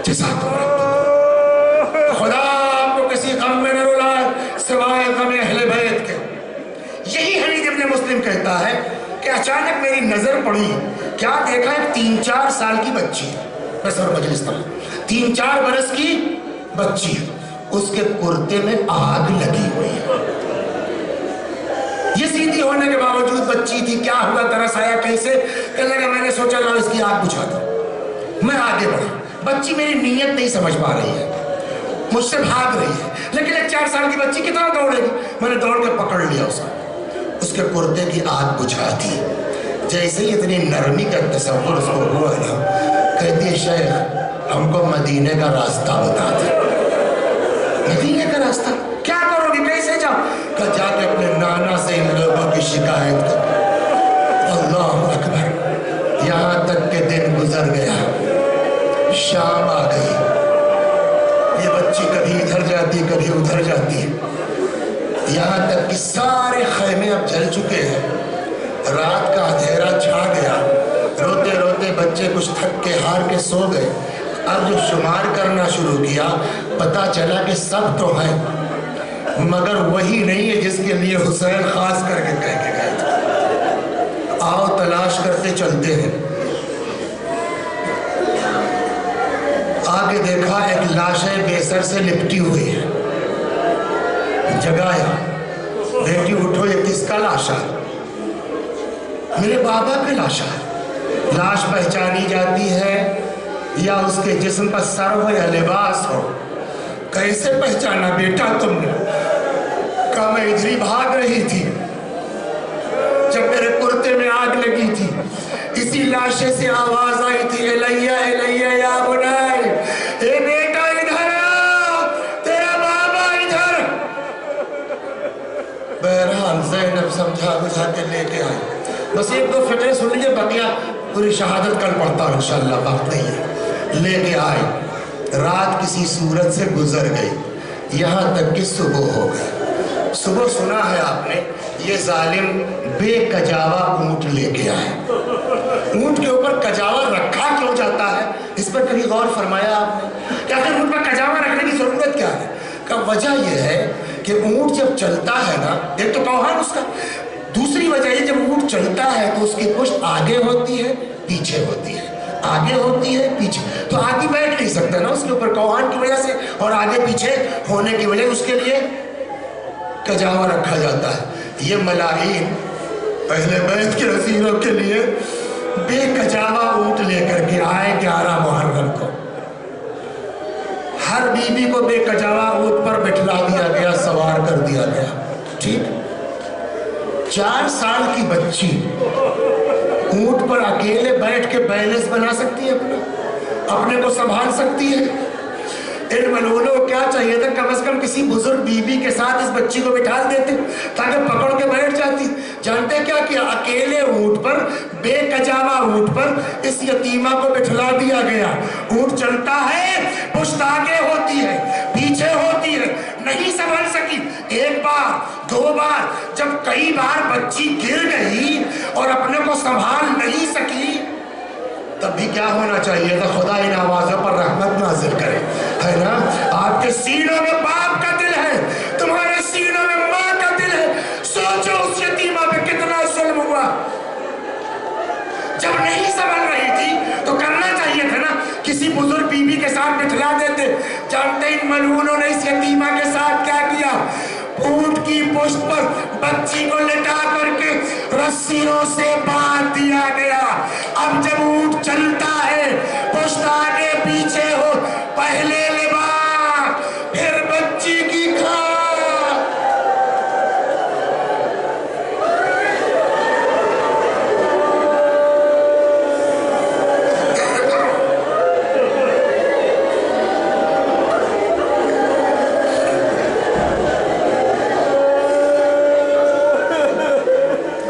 جزاکم رب، خدا آپ کو کسی غم میں نہ رلائے سوائے غم اہل بیت کے۔ یہی حدیث ابن مسلم کہتا ہے کہ اچانک میری نظر پڑی، کیا دیکھا، ایک 3-4 سال کی بچی، بس اور مجلس تھا، 3-4 برس کی بچی، اس کے کرتے میں آگ لگی ہوئی ہے۔ یہ سیدھی ہونے کے باوجود بچی تھی، کیا ہوا، ترس آیا کیسے، کہنے لگا میں نے سوچا لاؤ اس کی آگ بجھا دو۔ میں آگے بڑھا، بچی میری نیت نہیں سمجھ پا رہی ہے، مجھ سے بھاگ رہی ہے، لیکن ایک 4 سال کی بچی کتنا دوڑے گی؟ میں نے دوڑ کے پکڑ لیا اس کے کرتے کی آگ بجھا دی۔ جیسے ہی اتنی نرمی کا تصور اس کو ہوا نا، کہتی شیخ ہم کو مدینے کا راستہ بتا دے۔ مدینے کا راستہ کیا کرو گی، کیسے جاؤ؟ کہ جا کے اپنے نانا سے ان لوگوں کی شکایت کر۔ اللہ اکبر، یہاں تک کہ دن گزر گیا، شام آ گئی، یہ بچی کبھی ادھر جاتی کبھی ادھر جاتی ہے، یہاں تک کہ سارے خیمے اب جل چکے ہیں، رات کا اندھیرا چھا گیا، روتے روتے بچے کچھ تھک کے ہار کے سو گئے۔ اب جو شمار کرنا شروع کیا، پتا چلا کہ سب تو ہیں مگر وہی نہیں ہے جس کے لیے حسین خاص کر کے کہہ کے گئے تھے۔ آؤ تلاش کرتے چلتے ہیں۔ آگے دیکھا ایک لاشیں بے سر سے لپٹی ہوئی ہے، جگایا، بیٹی اٹھو یہ کس کا لاشا ہے؟ میرے بابا کا لاشا ہے۔ لاش پہچانی جاتی ہے یا اس کے جسم پر سر ہو یا لباس ہو؟ کیسے پہچانا بیٹا تم نے؟ کہا میں ادھر ہی بھاگ رہی تھی جب میرے کرتے میں آگ لگی تھی، اسی لاشے سے آواز آئی تھی الیہ الیہ یا بنائی، اے بیٹا ادھر آ، تیرا بابا ادھر۔ بہرحال زینب سمجھا بجھا کے لے کے آئی۔ بس 1-2 فقرے سن لیجیے، بقیہ پوری شہادت کل پڑھتا ہوں انشاءاللہ، وقت نہیں ہے۔ لے کے آئے، رات کسی صورت سے گزر گئی، یہاں تک کہ صبح ہو گئی۔ صبح سنا ہے آپ نے، یہ ظالم بے کجاوا اونٹ لے کے آئے۔ اونٹ کے اوپر کجاوا رکھا کیوں جاتا ہے، اس پر کبھی غور فرمایا آپ نے کہ آخر اونٹ پر کجاوا رکھنے کی ضرورت کیا ہے؟ کہ وجہ یہ ہے کہ اونٹ جب چلتا ہے نا، ایک تو کوہان اس کا، دوسری وجہ یہ جب اونٹ چلتا ہے تو اس کی پشت آگے ہوتی ہے پیچھے ہوتی ہے، آگے ہوتی ہے پیچھے، تو آگے بیٹھ نہیں سکتا نا اس کے اوپر کوہان کی وجہ سے، اور آگے پیچھے ہونے کی وجہ اس کے لیے کجاوا رکھا جاتا ہے۔ یہ ملاعین اہل بیت کے وزیروں کے لیے بے کجاوا اونٹ لے کر کے آئے 11 محرم کو۔ ہر بی بی کو بے کجاوا اونٹ پر بٹھلا دیا گیا، سوار کر دیا گیا، ٹھیک۔ 4 سال کی بچی اونٹ پر اکیلے بیٹھ کے بیلنس بنا سکتی ہے، اپنے کو سنبھال سکتی ہے؟ ان ملولوں کو کیا چاہیے تھا، کم از کم کسی بزرگ بی بی کے ساتھ اس بچی کو بٹھا دیتے تاکہ پکڑ کے بیٹھ جاتی۔ جانتے کیا کہ اکیلے اونٹ پر، بے کجاوا اونٹ پر اس یتیمہ کو بٹھلا دیا گیا۔ اونٹ چلتا ہے، پشت آگے ہوتی ہے پیچھے ہوتی ہے، نہیں سنبھل سکی۔ 1 بار 2 بار، جب کئی بار بچی گر گئی اور اپنے کو سنبھال نہیں سکی، تب بھی کیا ہونا چاہیے تھا؟ خدا ان آوازوں پر رحمت نازل کرے، ہے نا؟ آپ کے سینوں میں باپ کا دل ہے، تمہارے سینوں میں ماں کا دل ہے۔ سوچو اس یتیمہ پہ کتنا ظلم ہوا۔ جب نہیں سنبھل رہی تھی تو کرنا چاہیے تھا نا، کسی بزرگ بی بی کے پتہ ان ملعونوں نے اس یتیمہ کے ساتھ کیا کیا؟ اونٹ کی پشت پر بچی کو لٹا کر کے رسیوں سے باندھ دیا گیا۔ اب جب اونٹ چلتا ہے، پشت آگے پیچھے ہو، پہلے لباس پھر بچی کی کھا۔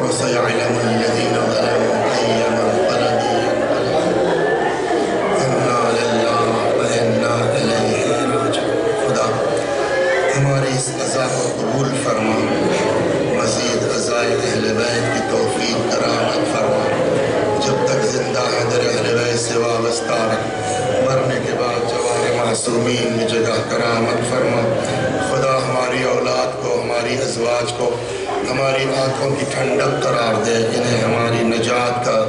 وَسَيَعْلَمُ الَّذِينَ ظَلَمُوا أَيَّ مُنقَلَبٍ يَنقَلِبُونَ إِنَّا لِلَّهِ وَإِنَّا إِلَيْهِ رَاجِعُونَ۔ خدا ہماری اس عزا کو قبول فرما، مزید عزائے اہل بیت کی توفیق کرامت فرما، جب تک زندہ ہے در اہل بیت سے وابستہ رکھ، مرنے کے بعد جوار معصومین میں جگہ کرامت فرما۔ خدا ہماری اولاد کو، ہماری ازواج کو ہماری آنکھوں کی ٹھنڈک قرار دے، انہیں ہماری نجات کا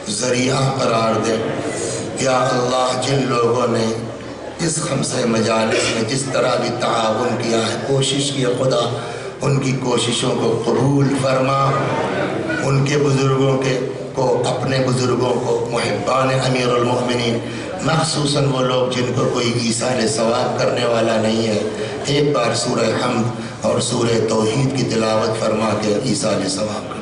ذریعہ قرار دے۔ یا اللہ، جن لوگوں نے اس خمسہ مجالس میں جس طرح بھی تعاون کیا ہے، کوشش کی، خدا ان کی کوششوں کو قبول فرما، ان کے بزرگوں کو، اپنے بزرگوں کو، محبان امیر المؤمنین، مخصوصاً وہ لوگ جن کو کوئی ایصال ثواب کرنے والا نہیں ہے، ایک بار سورہ حمد اور سورہ توحید کی تلاوت فرما کے ایصال ثواب